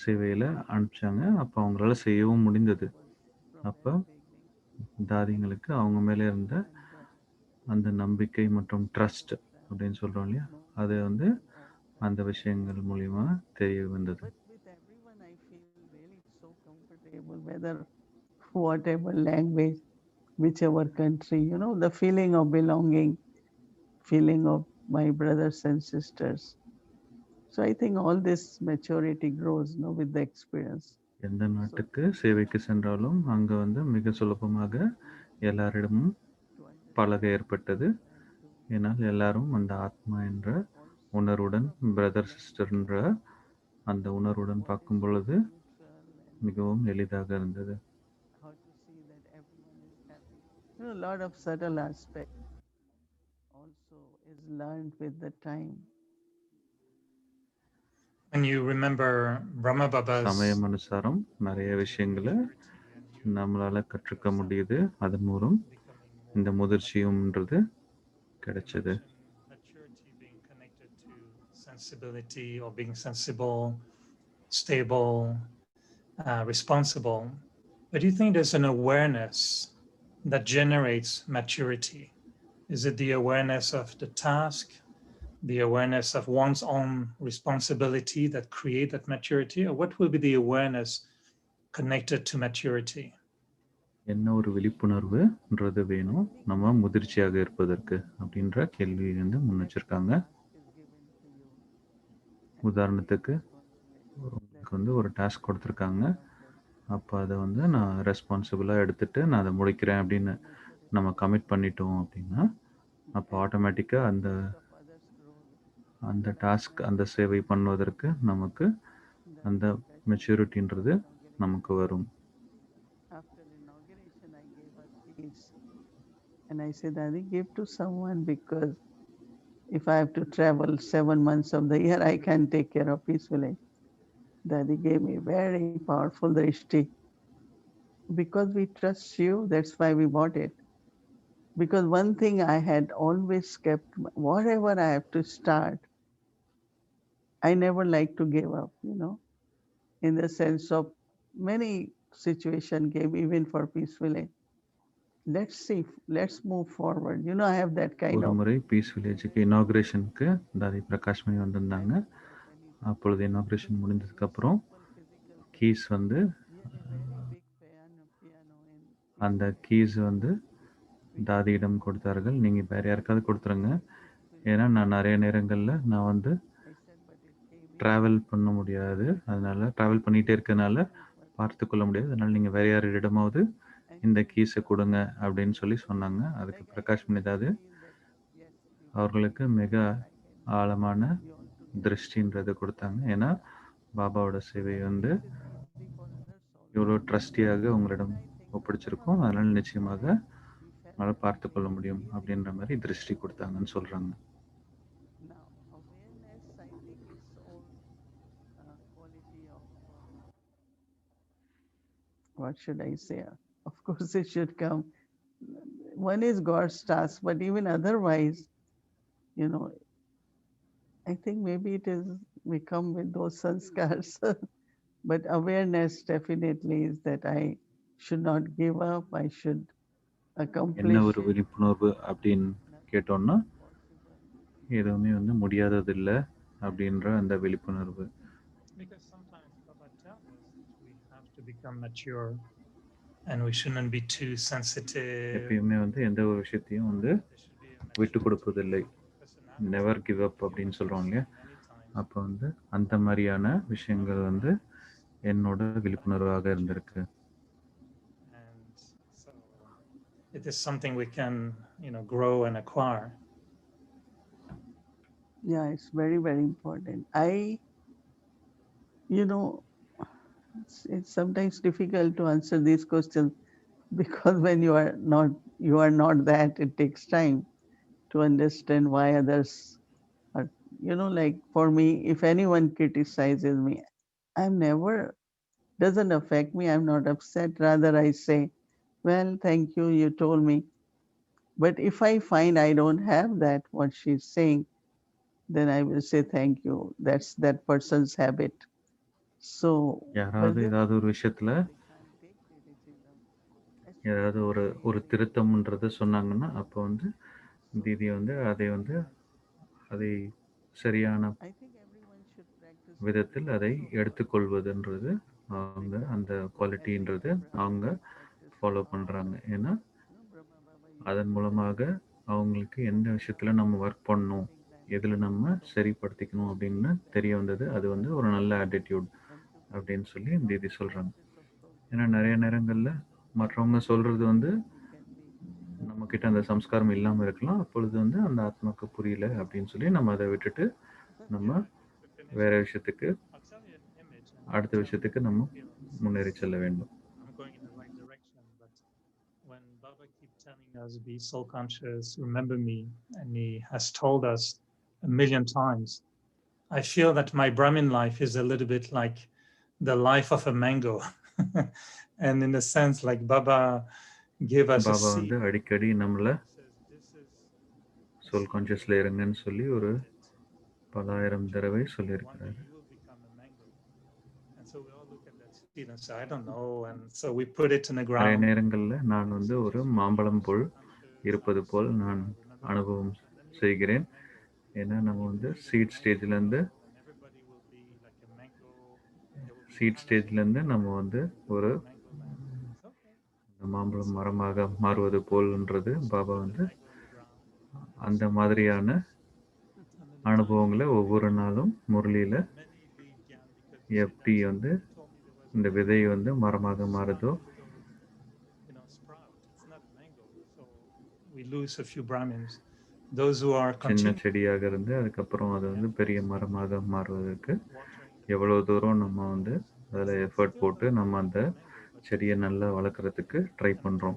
சேவையில் அனுப்பிச்சாங்க. அப்போ அவங்களால செய்யவும் முடிந்தது. அப்போ தாதிங்களுக்கு அவங்க மேலே இருந்த அந்த நம்பிக்கை மற்றும் ட்ரஸ்ட் அப்படின்னு சொல்கிறோம் இல்லையா, அது வந்து அந்த விஷயங்கள் மூலிமா தெரிய வந்தது. But with everyone, I feel really so comfortable, whether whatever language, whichever country, the feeling of belonging, feeling of my brothers and sisters. So I think all this maturity grows, with the experience. எந்த நாட்டுக்கு சேவைக்கு சென்றாலும் அங்கே வந்து மிக சுலபமாக எல்லாரிடமும் பழக ஏற்பட்டது. ஏன்னால் எல்லாரும் அந்த ஆத்மா என்ற உணர்வுடன், பிரதர் சிஸ்டர்ன்ற அந்த உணர்வுடன் பார்க்கும் பொழுது மிகவும் எளிதாக இருந்தது. How to see that everyone is happy. A lot of subtle aspects also is learned with the time. when you remember Brahma Baba's சமயம் அனுசாரம் நிறைய விஷயங்களை நம்மளால் கற்றுக்க முடியுது. அதன் மூலம் இந்த முதிர்ச்சியும்ன்றது கிடைச்சது. maturity being connected to sensibility or being sensible, stable, responsible. But do you think there's an awareness that generates maturity? Is it the awareness of the task, the awareness of one's own responsibility that create that maturity, or what will be the awareness connected to maturity? என்ன ஒரு விழிப்புணர்வுன்றது வேணும் நம்ம முதிர்ச்சியாக இருப்பதற்கு அப்படின்ற கேள்வி வந்து முன் வச்சிருக்காங்க. உதாரணத்துக்கு உங்களுக்கு வந்து ஒரு டாஸ்க் கொடுத்துருக்காங்க. அப்போ அதை வந்து நான் ரெஸ்பான்சிபிளாக எடுத்துகிட்டு நான் அதை முடிக்கிறேன் அப்படின்னு நம்ம கமிட் பண்ணிட்டோம் அப்படின்னா அப்போ ஆட்டோமேட்டிக்காக அந்த டாஸ்க் அந்த சேவை பண்ணுவதற்கு நமக்கு அந்த மெச்சூரிட்டின்றது நமக்கு வரும். After inauguration, I gave a speech and I said, Adi, give to someone because if I have to travel 7 months of the year, I can take care of Peace Village. Daddy gave me very powerful drishti. Because we trust you, that's why we bought it. Because one thing I had always kept, whatever I have to start, I never like to give up, in the sense of many situation came even for Peace Village. Let's see, let's move forward. I have that kind ஒரு of. முறை piece வில்லேஜுக்கு இனாக்ரேஷனுக்கு தாதி பிரகாஷ்மணி வந்திருந்தாங்க. அப்பொழுது inauguration முடிந்ததுக்கப்புறம் keys வந்து We have a very big piano in அந்த basement. Keys வந்து We can தாதியிடம் play கொடுத்தார்கள். music நீங்கள் வேறு யாருக்காவது கொடுத்துருங்க. will ஏன்னா be நான் நிறைய நேரங்களில் நான் வந்து I said, but it came in travel பண்ண முடியாது. அதனால் ட்ராவல் பண்ணிகிட்டே இருக்கனால பார்த்து கொள்ள முடியாது. அதனால் நீங்கள் வேறு யாரிடமாவது and இந்த he கீஸை கொடுங்க அப்படின்னு சொல்லி like சொன்னாங்க. அதுக்கு I Prakash can மினிதாது feel that yes, you அவர்களுக்கு மிக I can ஆழமான we all together. திருஷ்டின்றதை கொடுத்தாங்க. ஏன்னா பாபாவோட சேவை And வந்து this is easy for others also. இவ்வளோ ட்ரஸ்டியாக When உங்களிடம் I think ஒப்படைச்சிருக்கோம். அதனால் நிச்சயமாக we felt உங்களால் that பார்த்து it கொள்ள is முடியும் easy அப்படின்ற for மாதிரி us. திருஷ்டி கொடுத்தாங்கன்னு சொல்கிறாங்க. Now awareness, I think it's all quality of what should I say? Of course, it should come. One is God's task, but even otherwise, you know, I think maybe it is we come with those sanskars. But awareness definitely is that I should not give up. I should என்ன accomplish ஒரு it. விழிப்புணர்வு அப்படின்னு கேட்டோம்னா Possible. எதுவுமே வந்து முடியாததில்லை அப்படின்ற அந்த விழிப்புணர்வு. Because sometimes Baba tells us that we have to become mature and we shouldn't be too sensitive. எப்பயுமே வந்து எந்த ஒரு விஷயத்தையும் வந்து There should be a விட்டு maturity கொடுப்பதில்லை. of personality. Never give up He அப்படின்னு wants us சொல்கிறோம் இல்லையா? many times. அப்போ வந்து அந்த மாதிரியான விஷயங்கள் வந்து என்னோட விழிப்புணர்வாக இருந்திருக்கு. And so it is something we can, grow and acquire. Yeah, it's very, very important. It's sometimes difficult to answer these questions because when you are not that, it takes time to understand why others are, like for me, if anyone criticizes me, I'm never, doesn't affect me. I'm not upset. Rather, I say, well, thank you, you told me. But if I find I don't have that, what she's saying, then I will say, thank you. That's that person's habit. So, யாராவது ஏதாவது ஒரு விஷயத்தில் they can't take criticism. ஏதாவது ஒரு திருத்தம்ன்றதை சொன்னாங்கன்னா அப்போ வந்து தீதி வந்து அதை சரியான I think everyone should practice விதத்தில் அதை எடுத்துக்கொள்வதுன்றது அவங்க அந்த குவாலிட்டின்றது அவங்க ஃபாலோ பண்ணுறாங்க. ஏன்னா அதன் மூலமாக அவங்களுக்கு எந்த விஷயத்தில் நம்ம ஒர்க் பண்ணணும், எதில் நம்ம சரிப்படுத்திக்கணும் அப்படின்னு தெரிய வந்தது. அது வந்து ஒரு நல்ல ஆட்டிடியூட் அப்படின்னு சொல்லி தீதி சொல்கிறாங்க. ஏன்னா நிறைய நேரங்களில் மற்றவங்க சொல்கிறது வந்து நம்மக்கிட்ட அந்த சம்ஸ்காரம் இல்லாமல் இருக்கலாம். அப்பொழுது வந்து அந்த ஆத்மாக்கு புரியல அப்படின்னு சொல்லி நம்ம அதை விட்டுட்டு நம்ம வேற விஷயத்துக்கு அடுத்த விஷயத்துக்கு நம்ம முன்னேறி செல்ல வேண்டும். I'm going in the right direction, but when Baba keeps telling us be soul conscious, remember me, and he has told us a million times, I feel that my Brahmin life is a little bit like the life of a mango. And in a sense, like Baba gave us a Baba seed. வந்து அடிக்கடி நம்மளை This is soul கான்ஷியஸில் இருங்கன்னு சொல்லி ஒரு பலாயிரம் தடவை சொல்லியிருக்கிறாரு. you will become a mango. And so we all look at that seed and say, I don't know. And so we put it in the நிறைய ground. நேரங்களில் நான் வந்து ஒரு மாம்பழம் போல் இருப்பது போல் நான் அனுபவம் செய்கிறேன். ஏன்னா நம்ம வந்து சீட் ஸ்டேஜ்லேருந்து நம்ம வந்து ஒரு மாம்பழம் மரமாக மாறுவது போல்ன்றது பாபா வந்து அந்த மாதிரியான அனுபவங்களை ஒவ்வொரு நாளும் முரளியில் எப்படி வந்து இந்த விதை வந்து மரமாக மாறுதோ we lose a few Brahmins. Those who are சின்ன செடியாக இருந்து அதுக்கப்புறம் அது வந்து பெரிய மரமாக மாறுவதற்கு எவ்வளோ தூரம் நம்ம வந்து அதில் எஃபர்ட் போட்டு நம்ம அந்த செடியை நல்லா வளர்க்குறதுக்கு ட்ரை பண்ணுறோம்.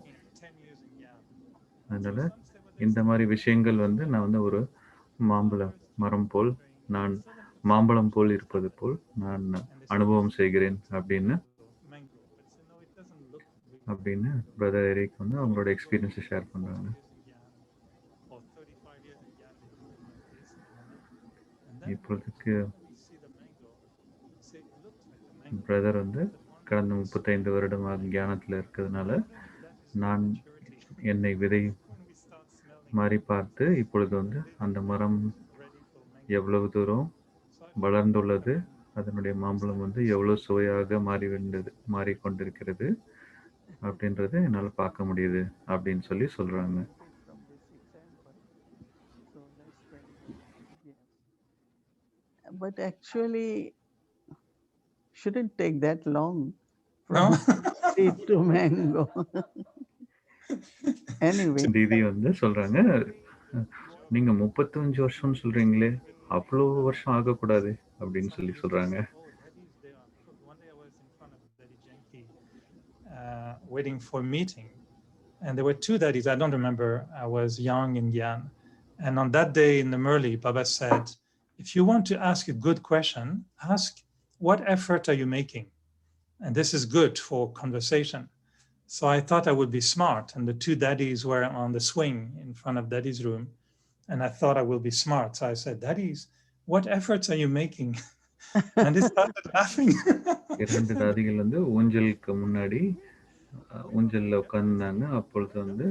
அதனால் இந்த மாதிரி விஷயங்கள் வந்து நான் வந்து ஒரு மரம் போல் நான் மாம்பழம் போல் இருப்பது போல் நான் அனுபவம் செய்கிறேன் அப்படின்னு பிரதர் எரிக் வந்து அவங்களோட எக்ஸ்பீரியன்ஸை ஷேர் பண்ணுறாங்க. இப்பொழுதுக்கு பிரதர் வந்து கடந்த 35 வருடமாக தியானத்தில் இருக்கிறதுனால நான் என்னை விதை மாறி பார்த்து இப்பொழுது வந்து அந்த மரம் எவ்வளவு தூரம் வளர்ந்துள்ளது அதனுடைய மாம்பழம் வந்து எவ்வளோ சுவையாக மாறிக்கொண்டிருக்கிறது அப்படின்றத என்னால் பார்க்க முடியுது அப்படின்னு சொல்லி சொல்கிறாங்க. From this example. So let's tell you. Yes. But actually, shouldn't take that long No? from seed to mango. Anyway, தீதி வந்து சொல்கிறாங்க, நீங்கள் 35 வருஷம்னு சொல்கிறீங்களே, அவ்வளோ வருஷம் ஆகக்கூடாது அப்படின்னு Some சொல்லி people சொல்கிறாங்க. say, oh, daddies, they are. One day I was in front of Daddy Janky waiting for a meeting. And there were two daddies. I don't remember. I was young in Gyan. And on that day in the Merli, Baba said, if you want to ask a good question, ask, what effort are you making? And this is good for conversation. So I thought I would be smart. And the two daddies were on the swing in front of daddy's room. And I thought I will be smart. So I said, daddies, what efforts are you making? And they started laughing. 2 தாதிகள் வந்து ஊஞ்சலுக்கு முன்னாடி ஊஞ்சலில் உட்காந்துருந்தாங்க. அப்பொழுது வந்து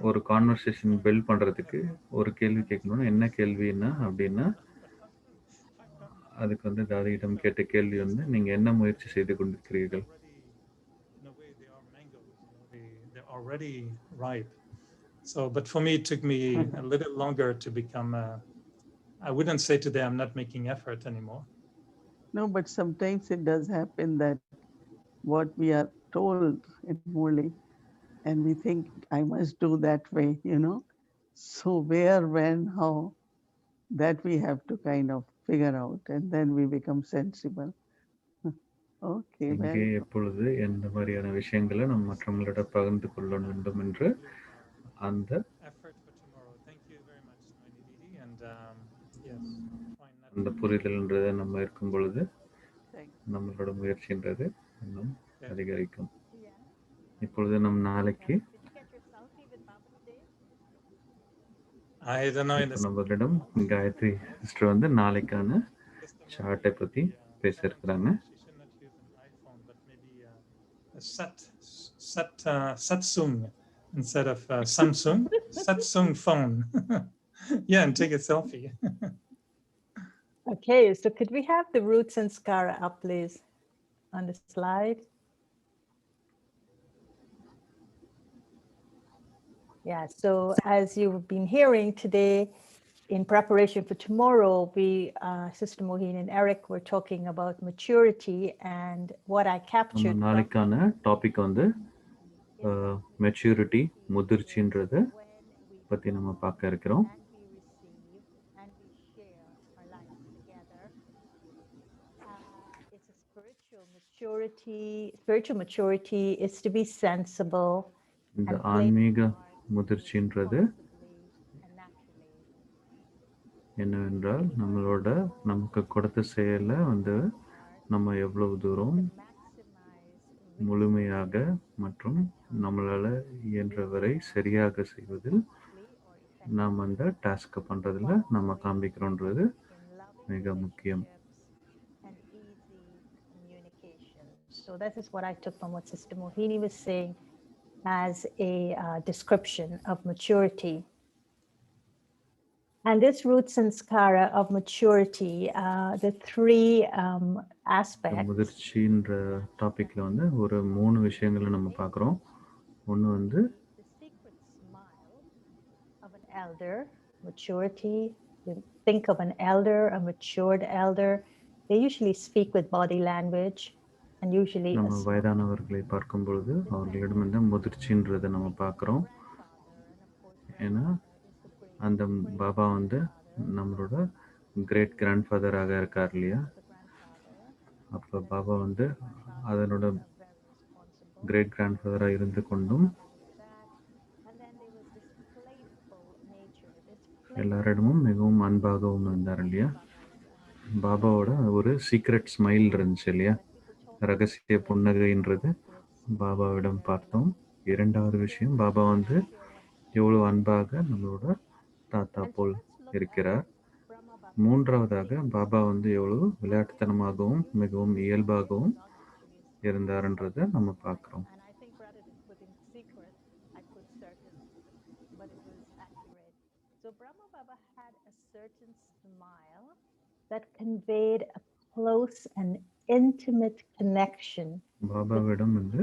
ஒரு conversation build பண்ணுறதுக்கு ஒரு கேள்வி கேட்கணும்னா, என்ன கேள்வின்னா அப்படின்னா, அதுக்கு வந்து தாதியிடம் கேட்ட கேள்வி வந்து, நீங்கள் என்ன முயற்சி செய்து கொண்டிருக்கிறீர்கள்? In a way, they are mangoes. They're already ripe. So, but for me, it took me a little longer to become. I wouldn't say today I'm not making effort anymore. no, but sometimes it does happen that what we are told in Murli, and we think I must do that way, you know. So where, when, how, that we have to kind of figure out, and then we become sensible. Okay, எங்கே, very good. எப்பொழுது, எந்த மாதிரியான விஷயங்களை நம்ம மற்றவங்களிடம் பகிர்ந்து கொள்ள வேண்டும் என்று அந்த Effort for tomorrow. Thank you very much, Noini Didi. And yes, try not அந்த to. புரிதல்ன்றதை நம்ம இருக்கும் பொழுது Thank நம்மளோட முயற்சின்றது இன்னும் Yes. அதிகரிக்கும். Yeah. இப்பொழுது நம் நாளைக்கு Did you get your selfie with Baba today? I don't know. In இப்போ the நம்மளிடம் காயத்ரி சிஸ்டர் வந்து நாளைக்கான சார்ட்டை பற்றி பேச இருக்கிறாங்க. she should not use an iPhone, but maybe a Samsung instead of Samsung. Samsung phone. Yeah, and take a selfie. Okay, so could we have the root sanskara up, please, on the slide? Yeah, so as you've been hearing today, in preparation for tomorrow, Sister Mohini and Eric were talking about maturity, and what I நம்ம captured நாளைக்கான topic வந்து maturity, முதிர்ச்சின்றத பற்றி நம்ம பார்க்க இருக்கிறோம். and we receive and we share our lives together. It's a spiritual maturity. Spiritual maturity is to be sensible இந்த and play ஆன்மீக our part முதிர்ச்சின்றது responsibly and naturally. என்னவென்றால், நமக்கு கொடுத்த செயலை வந்து நம்ம எவ்வளவு தூரம் Maximize முழுமையாக மற்றும் நம்மளால் இயன்றவரை சரியாக செய்வதில் நாம் அந்த டாஸ்க்கை பண்ணுறதுல நம்ம காண்பிக்கிறோன்றது in loving மிக முக்கியம். relationships and easy communication. So that is what I took from what Sister Mohini was saying as a description of maturity. And this root sanskara of maturity, the three இந்த aspects. முதிர்ச்சின்ற டாப்பிக்கில் வந்து ஒரு 3 விஷயங்களை நம்ம பார்க்குறோம். ஒன்று வந்து The secret smile of an elder, maturity. You think of an elder, a matured elder. They usually speak with body language and usually a நம்ம smile. வயதானவர்களை பார்க்கும் பொழுது அவர்களிடம் வந்து முதிர்ச்சின்றதை நம்ம பார்க்குறோம். Grandfather, and of course, ஏன்னா grandfather is the great அந்த பாபா வந்து நம்மளோட கிரேட் கிராண்ட்ஃபாதராக இருக்கார் இல்லையா? the grandfather. அப்போ பாபா வந்து அதனோட Are very responsible. கிரேட் கிராண்ட்ஃபாதராக இருந்து கொண்டும் That. And then there was this playful nature, this playful எல்லாரிடமும் மிகவும் அன்பாகவும் இருந்தார் இல்லையா? பாபாவோட ஒரு சீக்ரெட் ஸ்மைல் இருந்துச்சு இல்லையா? ரகசிய புன்னகைன்றது பாபாவிடம் பார்த்தோம். 2வது விஷயம், பாபா வந்து எவ்வளோ அன்பாக நம்மளோட தாத்தா போல் இருக்கிறார். 3வதாக பாபா வந்து எவ்வளோ விளையாட்டுத்தனமாகவும் மிகவும் இயல்பாகவும் இருந்தாருன்றதை நம்ம பார்க்குறோம். And I think rather than putting secret, I put certain, but it was accurate. So Brahma Baba had a certain smile that conveyed a close and intimate connection. பாபாவிடம் வந்து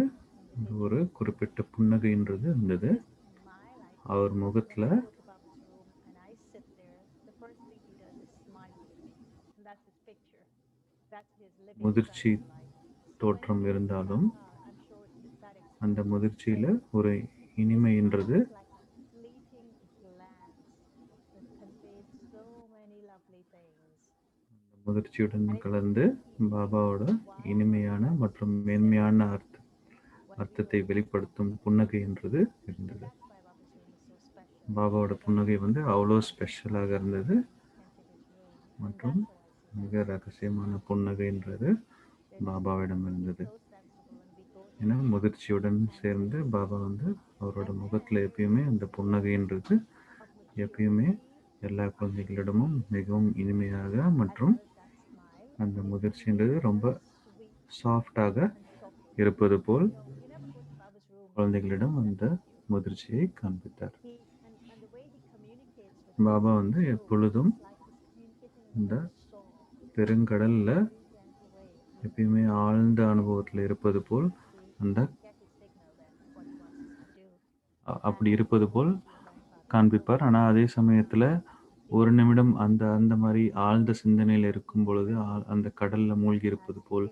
ஒரு குறிப்பிட்ட புன்னகைன்றது இருந்தது. His smile, I think, our when முகத்துல I go to Baba's room and I sit there, the first thing he does is smile with me. And that's his picture. That's his living முதிர்ச்சி Sunday life. So தோற்றம் இருந்தாலும் I'm sure that அந்த experience, முதிர்ச்சியில ஒரு இனிமைன்றது it's like a fleeting glance that conveyed so many lovely things. முதிர்ச்சியுடன் கலந்து பாபாவோட இனிமையான மற்றும் மேன்மையான அர்த்தத்தை வெளிப்படுத்தும் புன்னகை என்றது இருந்தது. That's why Baba's room is so special. பாபாவோட புன்னகை வந்து அவ்வளோ ஸ்பெஷலாக இருந்தது Enter his room. And மற்றும் that's how I see மிக ரகசியமான புன்னகைன்றது பாபாவிடம் இருந்தது. so sensible and we go ஏன்னா முதிர்ச்சியுடன் சேர்ந்து பாபா வந்து அவரோட முகத்தில் எப்பயுமே அந்த புன்னகைன்றது எப்பயுமே எல்லா குழந்தைகளிடமும் மிகவும் இனிமையாக மற்றும் அந்த முதிர்ச்சின்றது ரொம்ப சாஃப்டாக இருப்பது போல் குழந்தைகளிடம் அந்த முதிர்ச்சியை காண்பித்தார். பாபா வந்து எப்பொழுதும் இந்த பெருங்கடல்ல எப்பயுமே ஆழ்ந்த அனுபவத்தில் இருப்பது போல் அந்த அப்படி இருப்பது போல் காண்பிப்பார். ஆனால் அதே சமயத்தில் ஒரு நிமிடம் அந்த அந்த மாதிரி ஆழ்ந்த சிந்தனையில் இருக்கும் பொழுது அந்த கடலில் மூழ்கி இருப்பது போல்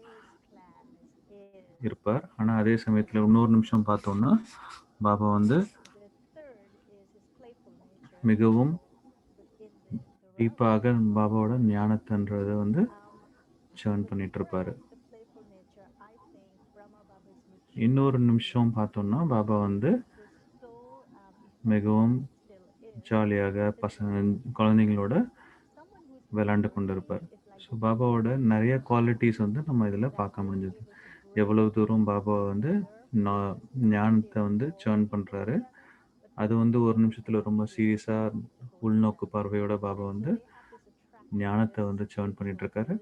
இருப்பார். ஆனால் அதே சமயத்தில் இன்னொரு நிமிஷம் பார்த்தோம்னா பாபா வந்து மிகவும் டீப்பாக பாபாவோட ஞானத்தன்றதை வந்து சேர்ன் பண்ணிட்டு இருப்பாரு. இன்னொரு நிமிஷம் பார்த்தோம்னா பாபா வந்து மிகவும் ஜாலியாக குழந்தைங்களோட விளையாண்டு கொண்டு இருப்பார். ஸோ பாபாவோட நிறைய குவாலிட்டிஸ் வந்து நம்ம இதில் பார்க்க முடிஞ்சது. எவ்வளவு தூரம் பாபா வந்து ஞானத்தை வந்து சேர்ன் பண்ணுறாரு. அது வந்து ஒரு நிமிஷத்தில் ரொம்ப சீரியஸாக உள்நோக்கு பார்வையோட பாபா வந்து ஞானத்தை வந்து சேர்ன் பண்ணிட்டு இருக்காரு.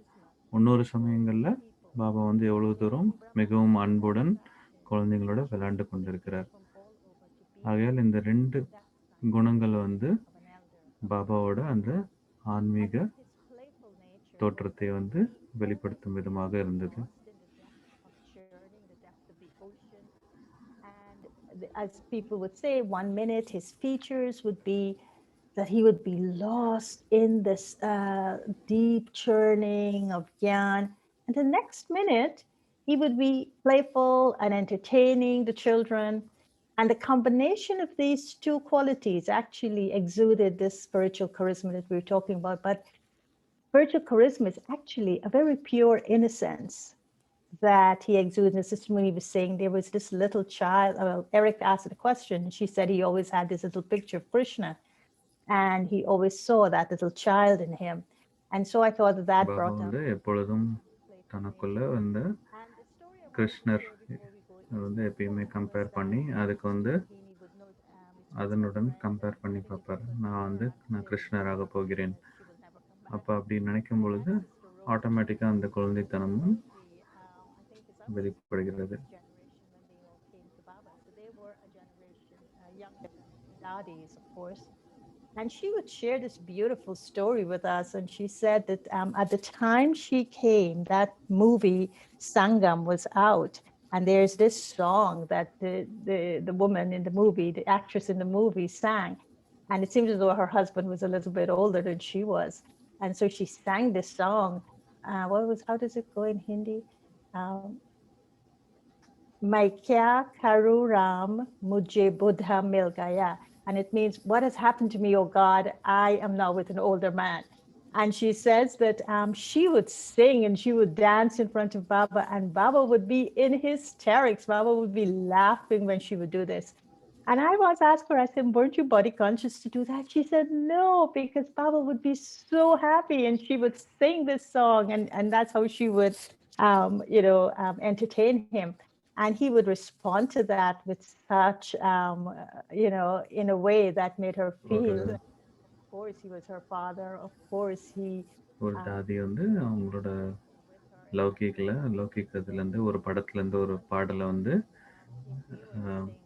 இன்னொரு சமயங்களில் பாபா வந்து எவ்வளவு தூரம் மிகவும் அன்புடன் குழந்தைங்களோட விளையாண்டு கொண்டிருக்கிறார். ஆகையால் இந்த ரெண்டு குணங்கள் வந்து பாபாவோட அந்த ஆன்மீக தோற்றத்தை வந்து வெளிப்படுத்தும் விதமாக இருந்தது. As people would say, 1 minute his features would be that he would be lost in this deep churning of gyan, and the next minute he would be playful and entertaining the children. And the combination of these two qualities actually exuded this spiritual charisma that we were talking about. But spiritual charisma is actually a very pure innocence that he exuded. And Sister Mooney was saying there was this little child. Eric asked a question, and she said he always had this little picture of Krishna, and he always saw that little child in him. And so I thought that brought வந்து எப்பொழுதும் தனக்குள்ள வந்து கிருஷ்ணர் வந்து எப்பயுமே compare பண்ணி அதுக்கு வந்து அதனுடன் கம்பேர் பண்ணி பார்ப்பார். நான் கிருஷ்ணராக போகிறேன். அப்போ அப்படி நினைக்கும் பொழுது ஆட்டோமேட்டிக்காக அந்த குழந்தைத்தனமும் வெளிப்படுகிறது. And she would share this beautiful story with us. And she said that at the time she came, that movie Sangam was out. And there's this song that the woman in the movie, the actress in the movie sang. And it seems as though her husband was a little bit older than she was. And so she sang this song. How does it go in Hindi? Mai kya karu Ram, mujhe buddha mil gaya. And it means, what has happened to me, oh God? I am now with an older man. And she says that she would sing and she would dance in front of Baba, and Baba would be in hysterics. Baba would be laughing when she would do this. And I once asked her, I said, weren't you body conscious to do that? She said, no, because Baba would be so happy and she would sing this song, and that's how she would, entertain him. And he would respond to that with such, in a way that made her feel, of course, he was her father. Of course, he... ஒரு தாதி வந்து அவங்களோட லௌகிகத்துலேருந்து ஒரு படத்துலேருந்து ஒரு பாடலை வந்து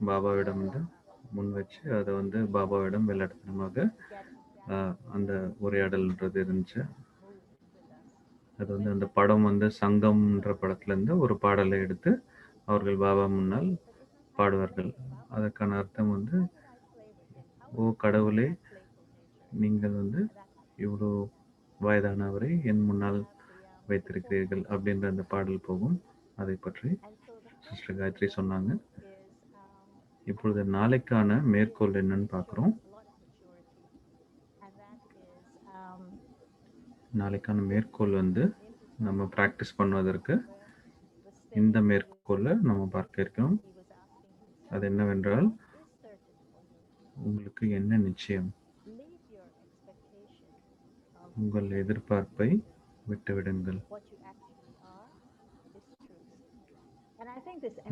பாபாவிடம் வந்து முன் வச்சு அதை வந்து பாபாவிடம் விளையாட்டுத்தனமாக அந்த உரையாடல்ன்றது இருந்துச்சு. அது வந்து அந்த படம் வந்து சங்கம்ன்ற படத்துலேருந்து ஒரு பாடலை எடுத்து அவர்கள் பாபா முன்னால் பாடுவார்கள். அதற்கான அர்த்தம் வந்து, ஓ கடவுளே, நீங்கள் வந்து இவ்வளோ வயதானவரை என் முன்னால் வைத்திருக்கிறீர்கள் அப்படின்ற அந்த பாடல் போகும். அதை பற்றி சிஸ்டர் காயத்ரி சொன்னாங்க. இப்பொழுது நாளைக்கான மேற்கோள் என்னன்னு பார்க்குறோம். நாளைக்கான மேற்கோள் வந்து நம்ம ப்ராக்டிஸ் பண்ணுவதற்கு இந்த மேற்கோளை நம்ம பார்க்க இருக்கிறோம். அது என்னவென்றால், உங்களுக்கு என்ன நிச்சயம்? உங்கள் எதிர்பார்ப்பை விட்டுவிடுங்கள்.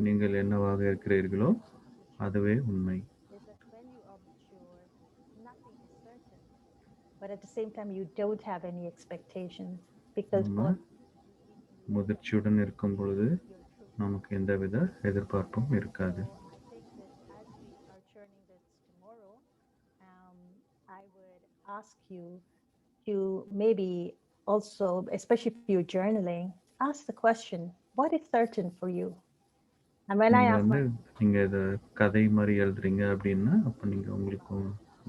நீங்கள் என்னவாக இருக்கிறீர்களோ அதுவே உண்மை. But at the same time, you don't have any expectation because நம்ம முதிர்ச்சியுடன் இருக்கும் பொழுது நமக்கு எந்தவித எதிர்பார்ப்பும் இருக்காது. I would ask you to maybe also, especially if you're journaling, ask the question, what is certain for you? And when I நீங்க ask வந்து நீங்க இதை கதை மாதிரி எழுதுறீங்க அப்படின்னா, அப்போ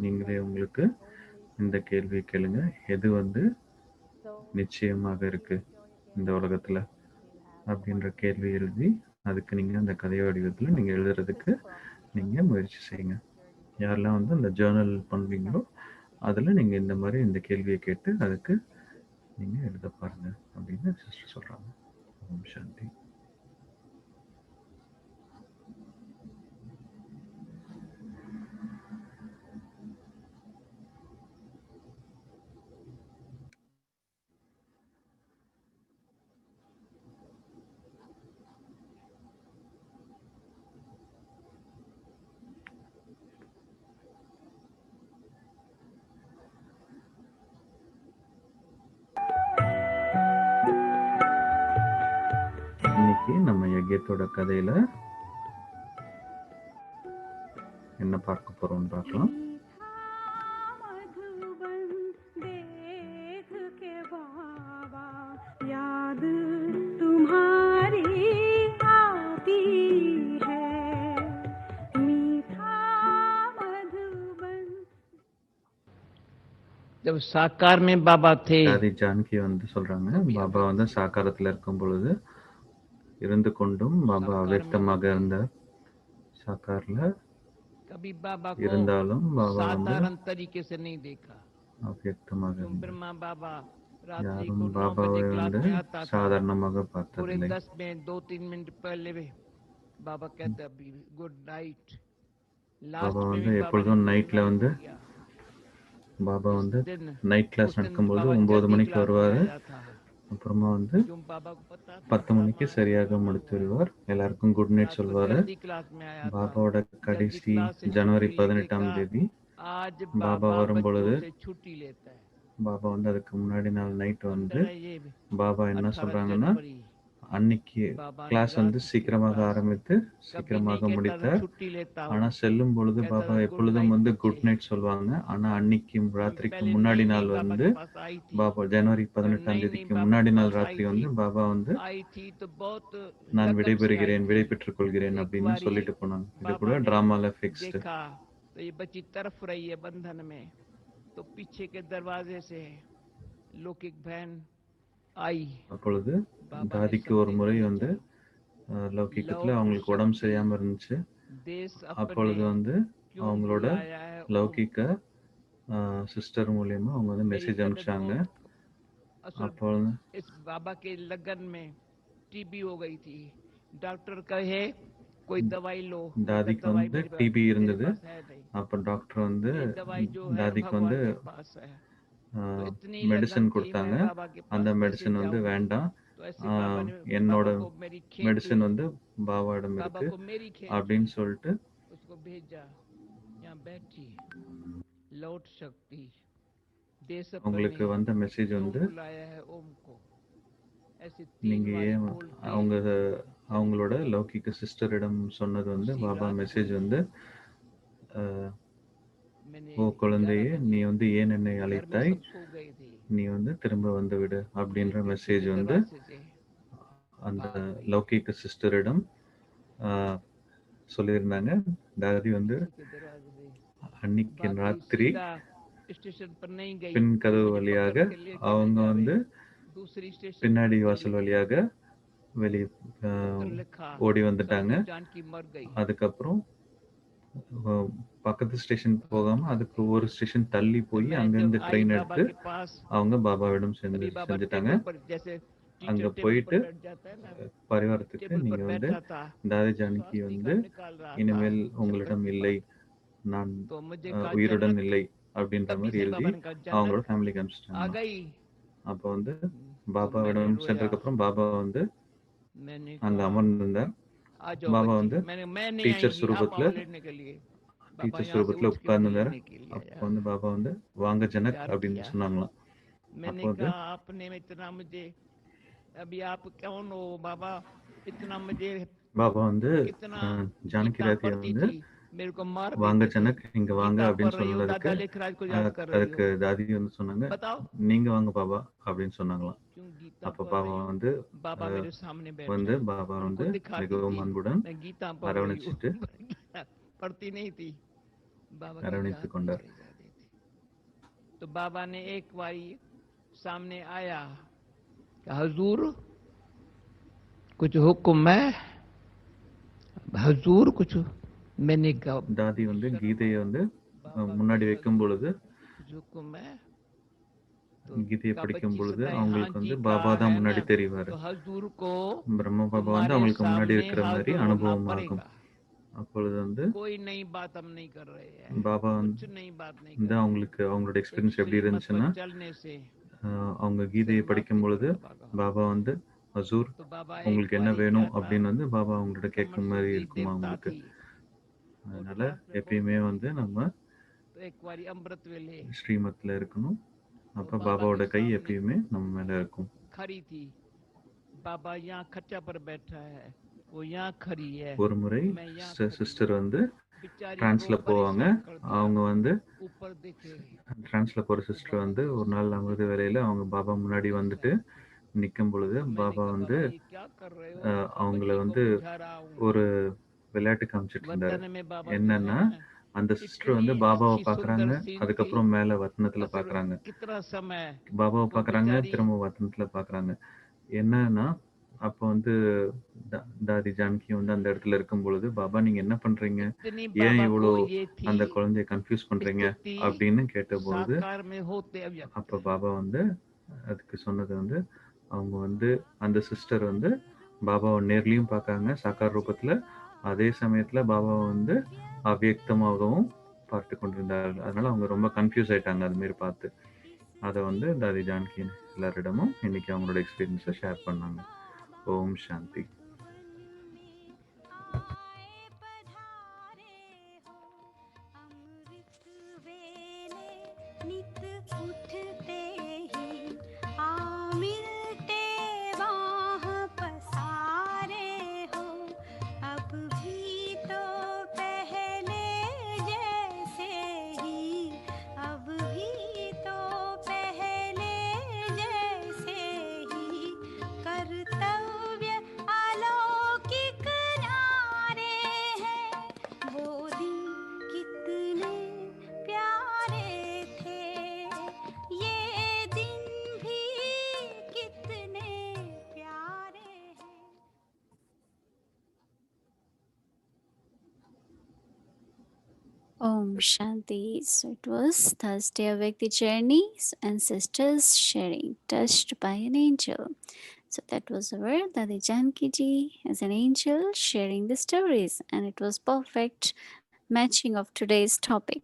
நீங்களே உங்களுக்கு இந்த கேள்வியை கேளுங்க, எது வந்து நிச்சயமாக இருக்கு இந்த உலகத்துல அப்படின்ற கேள்வி எழுதி அதுக்கு நீங்க அந்த கதை வடிவத்தில் நீங்க எழுதுறதுக்கு நீங்க முயற்சி செய்யுங்க. யாரெல்லாம் வந்து அந்த ஜேர்னல் பண்ணுவீங்களோ அதில் நீங்க இந்த மாதிரி இந்த கேள்வியை கேட்டு அதுக்கு நீங்க எழுத பாருங்க அப்படின்னு சிஸ்டர் சொல்றாங்க. ஓம் சாந்தி. இன்னைக்கு நம்ம யஜ்யத்தோட கதையில என்ன பார்க்க போறோம்னு பார்க்கலாம். जब साकार में बाबा थे, தாதி ஜானகி வந்து சொல்றாங்க, பாபா வந்து சாக்காரத்துல இருக்கும் பொழுது இருந்து கொண்டும் பாபா அவ்யக்தமாக இருந்தார். சாக்கார்ல कभी बाबा को இருந்தாலும் பாபா வந்து साधारण तरीके से नहीं देखा। அவ்யக்தமாக क्यों இருந்தார். ब्रह्मा बाबा रात्रि யாரும் को 9 பாபாவை बजे क्लास வந்து में आता था, சாதாரணமாக पूरे பார்த்ததில்லை. 10 में 2-3 मिनट पहले भी बाबा कहते अभी गुड नाइट। लास्ट பாபா में வந்து भी बाबा ने எப்பொழுதும் good நைட்ல night வந்து किया। பாபா इस வந்து दिन நைட் கிளாஸ் उस दिन நடக்கும்போது बाबा 9 जल्दी மணிக்கு क्लास में வருவார். आया था। அப்புறமா வந்து क्यों बाबा को पता था 10 மணிக்கு ब्रह्मा சரியாக सोया முடித்து हुआ है। விடுவார். எல்லாருக்கும் குட் நைட் रात को சொல்வார். जल्दी क्लास में आया था। பாபாவோட जल्दी கடைசி क्लास से ஜனவரி छुट्टी लेके 18ஆம் कहा, தேதி आज பாபா बाबा வரும் பொழுது बच्चों से छुट्टी लेता है। பாபா வந்து அதுக்கு முன்னாடி நாள் நைட் வந்து 15 பாபா என்ன 18 சொல்றாங்கன்னா, जनवरी அன்னைக்கு बाबा ने கிளாஸ் வந்து रात की சீக்கிரமாக क्लास ஆரம்பித்து कभी नहीं சீக்கிரமாக कहता था முடித்தார். छुट्टी लेता हूँ, ஆனால் செல்லும் பொழுது कहता பாபா था गुड எப்பொழுதும் नाइट வந்து बच्चे। குட் நைட் சொல்லுவாங்க. ஆனால் அன்னைக்கு क्यों ராத்திரிக்கு पहले முன்னாடி नई नई நாள் बाबा வந்து के पास आई थी, பாபா ஜனவரி और 18ஆம் नई नई தேதிக்கு बाबा முன்னாடி के நாள் पास आई ராத்திரி வந்து थी பாபா வந்து तो बहुत நான் लगन से आई விடைபெறுகிறேன், थी। விடை பெற்றுக் கொள்கிறேன் एक அப்படின்னு बारी சொல்லிட்டு போனாங்க. இது கூட बाबा ने டிராமால ஃபிக்ஸ்டு. देखा तो ये बच्ची तरफ रही है बंधन में, तो पीछे के दरवाजे से लौकिक बहन आई। அப்பொழுது बाबा ने தாதிக்கு ஒரு शक्ति முறை दी வந்து जाए। லௌகிக்கத்தில் लौट அவங்களுக்கு உடம்பு शक्ति சரியாமல் இருந்துச்சு. देश அப்பொழுது अपने வந்து क्यों அவங்களோட बुलाया है ओम। லௌகிக்க சிஸ்டர் மூலியமா அவங்க வந்து मेरी மெசேஜ் तबीयत அனுப்பிச்சாங்க. बहुत असल அப்பொழுது इस बाबा के लगन में टीबी हो गई थी। डॉक्टर कहे कोई दवाई लो, मैं कहा தாதிக்கு दवाई வந்து मेरे டிபி मेरे இருந்தது. पास है नहीं। அப்போ டாக்டர் வந்து ये दवाई जो है தாதிக்கு வந்து भगवान के पास है। तो इतनी लगन மெடிசன் थी கொடுத்தாங்க. मैं बाबा के அந்த पास कैसे மெடிசன் வந்து जाऊं। வேண்டாம், तो ऐसे बाबा ने என்னோட बाबा को मेरी खेत மெடிசன் हुई, வந்து பாபாவிடம் बाबा இருக்கு को मेरी खेत அப்படின்னு हुई, சொல்லிட்டு उसको भेजा यहाँ बैठी लौट शक्ति देश अपने உங்களுக்கு வந்த மெசேஜ் क्यों வந்து, बुलाया है ओम को। ऐसे 3 நீங்க बारी ஏன் बोलते அவங்க चली அவங்களோட गई। லௌகிக்க சிஸ்டரிடம் சொன்னது வந்து उसी பாபா रात மெசேஜ் को வந்து, அஹ், मैंने ஓ குழந்தையே, 11 நீ बजे வந்து ஏன் என்னை घर में அழைத்தாய்? सब सो गए थे। நீ வந்து திரும்ப வந்து விடு அப்படின்ற पीछे மெசேஜ் के வந்து दरवाजे से அந்த बात हुई லௌகிக சிஸ்டரிடம் சொல்லியிருந்தாங்க. தாதி வந்து पीछे के दरवाजे से அன்னைக்கு बाकी ராத்திரி सीधा स्टेशन पर नहीं गई பின் கதவு मुझे வழியாக पकड़ के ले चले அவங்க जावे வந்து दूसरी स्टेशन பின்னாடி पर चली வாசல் गई வழியாக வெளியே उधर लिखा ஓடி வந்துட்டாங்க. साधु जानकी मर गई அதுக்கப்புறம் பக்கத்து ஸ்டேஷன் போகாம அதுக்கு ஒரு ஸ்டேஷன் தள்ளி तो போய் मैं जब அங்கிருந்து आई ட்ரெயின் बाबा எடுத்து के पास அவங்க பாபாவிடம் तभी बाबा செஞ்சுட்டாங்க. टेबल पर जैसे அங்க टीचर टेबल போயிட்டு पर बैठ जाता है ना பரிவாரத்துக்கு टेबल நீங்க पर வந்து बैठा था தாதி ஜானகி स्वास्तिक வந்து निकाल रहा था இனிமேல் चक्कर உங்களிடம் के இல்லை, बाद நான் तो मुझे कहा உயிருடன் जन्नत இல்லை அப்படின்ற तभी மாதிரி से எழுதி बाबा ने कहा அவங்களோட जन्नत ஃபேமிலிக்கு आ அனுப்பிச்சிட்டாங்க. गई அப்போ வந்து तो मैंने பாபாவிடம் रोया சென்றதுக்கப்புறம் பாபா வந்து मैंने அங்க कहा அமர்ந்திருந்தார். आ जाओ பாபா बच्चे வந்து मैं नहीं டீச்சர் आएंगी आप சுரூபத்துல आओ लेने के लिए बाबा டீச்சர் यहाँ से சுரூபத்துல उठ के உட்கார்ந்துருந்தார். लेने के लिए அப்போ आया வந்து பாபா வந்து வாங்க ஜனக் प्यार அப்படின்னு किया சொன்னாங்களாம். मैंने அப்போ வந்து कहा आपने इतना मुझे अभी आप कौन हो बाबा इतना मुझे பாபா வந்து कितना ஜானகி गीता ராத்தியை पढ़ती வந்து थी मेरे को मार வாங்க देते थे ஜனக் இங்க வாங்க गीता அப்படின்னு पढ़ रही हो சொன்னதுக்கு दादा लेखराज को याद कर रही அதுக்கு हो தாதி வந்து சொன்னாங்க, बताओ நீங்க வாங்க பாபா அப்படின்னு சொன்னாங்களாம். क्यों गीता அப்ப पढ़ பாபா रही हो வந்து बाबा मेरे सामने बैठे வந்து हैं பாபா उनको வந்து दिखाती மிகவும் थी அன்புடன் मैं गीता पढ़ रही हूँ அரவணைச்சிட்டு पढ़ती नहीं थी बाबा की அரவணைத்துக் याद கொண்டார். चली जाती थी तो बाबा ने एक बारी सामने आया कि हजूर कुछ हुक्म है हजूर कुछ मैंने कहा தாதி வந்து शर्म கீதையை வந்து बाबा முன்னாடி को வைக்கும் பொழுது कुछ हुक्म है तो கீதையை का படிக்கும் बच्ची பொழுது सदाई हाँ அவங்களுக்கு जी வந்து कहा பாபா தான் है ना முன்னாடி தெரிவாரு. तो हजूर को பிரம்ம பாபா வந்து तुम्हारे அவங்களுக்கு முன்னாடி सामने இருக்கிற மாதிரி हाजिर होना அனுபவமாகும். पड़ेगा அப்பொழுது வந்து कोई नई बात हम नहीं कर रहे हैं பாபா कुछ नई बात नहीं வந்து कर रहे அவங்களுக்கு அவங்களோட एक எக்ஸ்பீரியன்ஸ் எப்படி श्रीमत இருந்துச்சுன்னா, पर चलने से அவங்க கீதையை படிக்கும் समाप्ति பொழுது पर बाबा का பாபா வந்து ஹசூர் तो बाबा एक உங்களுக்கு என்ன बारी வேணும் क्या था அப்படின்னு வந்து பாபா அவங்கள்ட்ட கேட்கும் कमर மாதிரி सूदी இருக்குமா देवता அவங்களுக்கு. थी அதனால और क्लास में எப்பயுமே बोलती வந்து थी நம்ம तो एक बारी अमृत वेले ஸ்ரீமத்ல இருக்கணும். तो அப்ப बाबा பாபாவோட के கை सामने எப்பயுமே நம்ம மேல இருக்கும். खड़ी थी बाबा यहाँ खच्चा पर बैठा है वो यहाँ खड़ी है ஒரு முறை मैं यहाँ खड़ी சிஸ்டர் हूँ வந்து बेचारी को டிரான்ஸ்ல போவாங்க. परेशान कर दिया அவங்க வந்து ऊपर देखे டிரான்ஸ்ல போற वो சிஸ்டர் बाबा வந்து के ஒரு நாள் सामने அமிர்த வேலையில அவங்க பாபா முன்னாடி ऐसा வந்துட்டு நிக்கும் பொழுது तो मैंने பாபா कहा வந்து बाबा ये क्या कर रहे हो அவங்கள बच्ची को வந்து बुझा रहा हूँ ஒரு விளையாட்டு காமிச்சிட்டு இருந்தாரு. वतन में बाबा जो என்னன்னா है அந்த சிஸ்டர் इतनी வந்து பாபாவை अच्छी பாக்குறாங்க, सुंदर सीन थी அதுக்கப்புறம் மேல வத்தனத்துல असर பாக்குறாங்க, कितना समय பாபாவை वो பாக்குறாங்க, बेचारी திரும்ப வத்தனத்துல பாக்குறாங்க. என்னன்னா அப்போ வந்து தாதி ஜானகி வந்து அந்த இடத்துல இருக்கும் பொழுது, பாபா நீங்க என்ன பண்றீங்க, इतनी ஏன் बाबा இவ்வளோ को ये थी அந்த குழந்தைய கன்ஃபியூஸ் பண்றீங்க स्थिति அப்படின்னு கேட்டபொழுது साकार में होते अव्यक्त அப்ப பாபா வந்து அதுக்கு சொன்னது வந்து அவங்க வந்து அந்த சிஸ்டர் வந்து பாபாவை நேர்லயும் பார்க்காங்க சாக்கார் ரூபத்துல, அதே சமயத்துல பாபாவை வந்து அவ்வியக்தமாகவும் பார்த்து கொண்டிருந்தார்கள். அதனால அவங்க ரொம்ப கன்ஃபியூஸ் ஆயிட்டாங்க அது மாதிரி பார்த்து. அதை வந்து தாதி ஜானகி எல்லாரிடமும் இன்னைக்கு அவங்களோட எக்ஸ்பீரியன்ஸை ஷேர் பண்ணாங்க. ஓம் சாந்தி. Om Shanti. So it was Thursday Awake the Journey and sisters sharing, touched by an angel. So that was our Dadi Janki ji as an angel sharing the stories, and it was perfect matching of today's topic.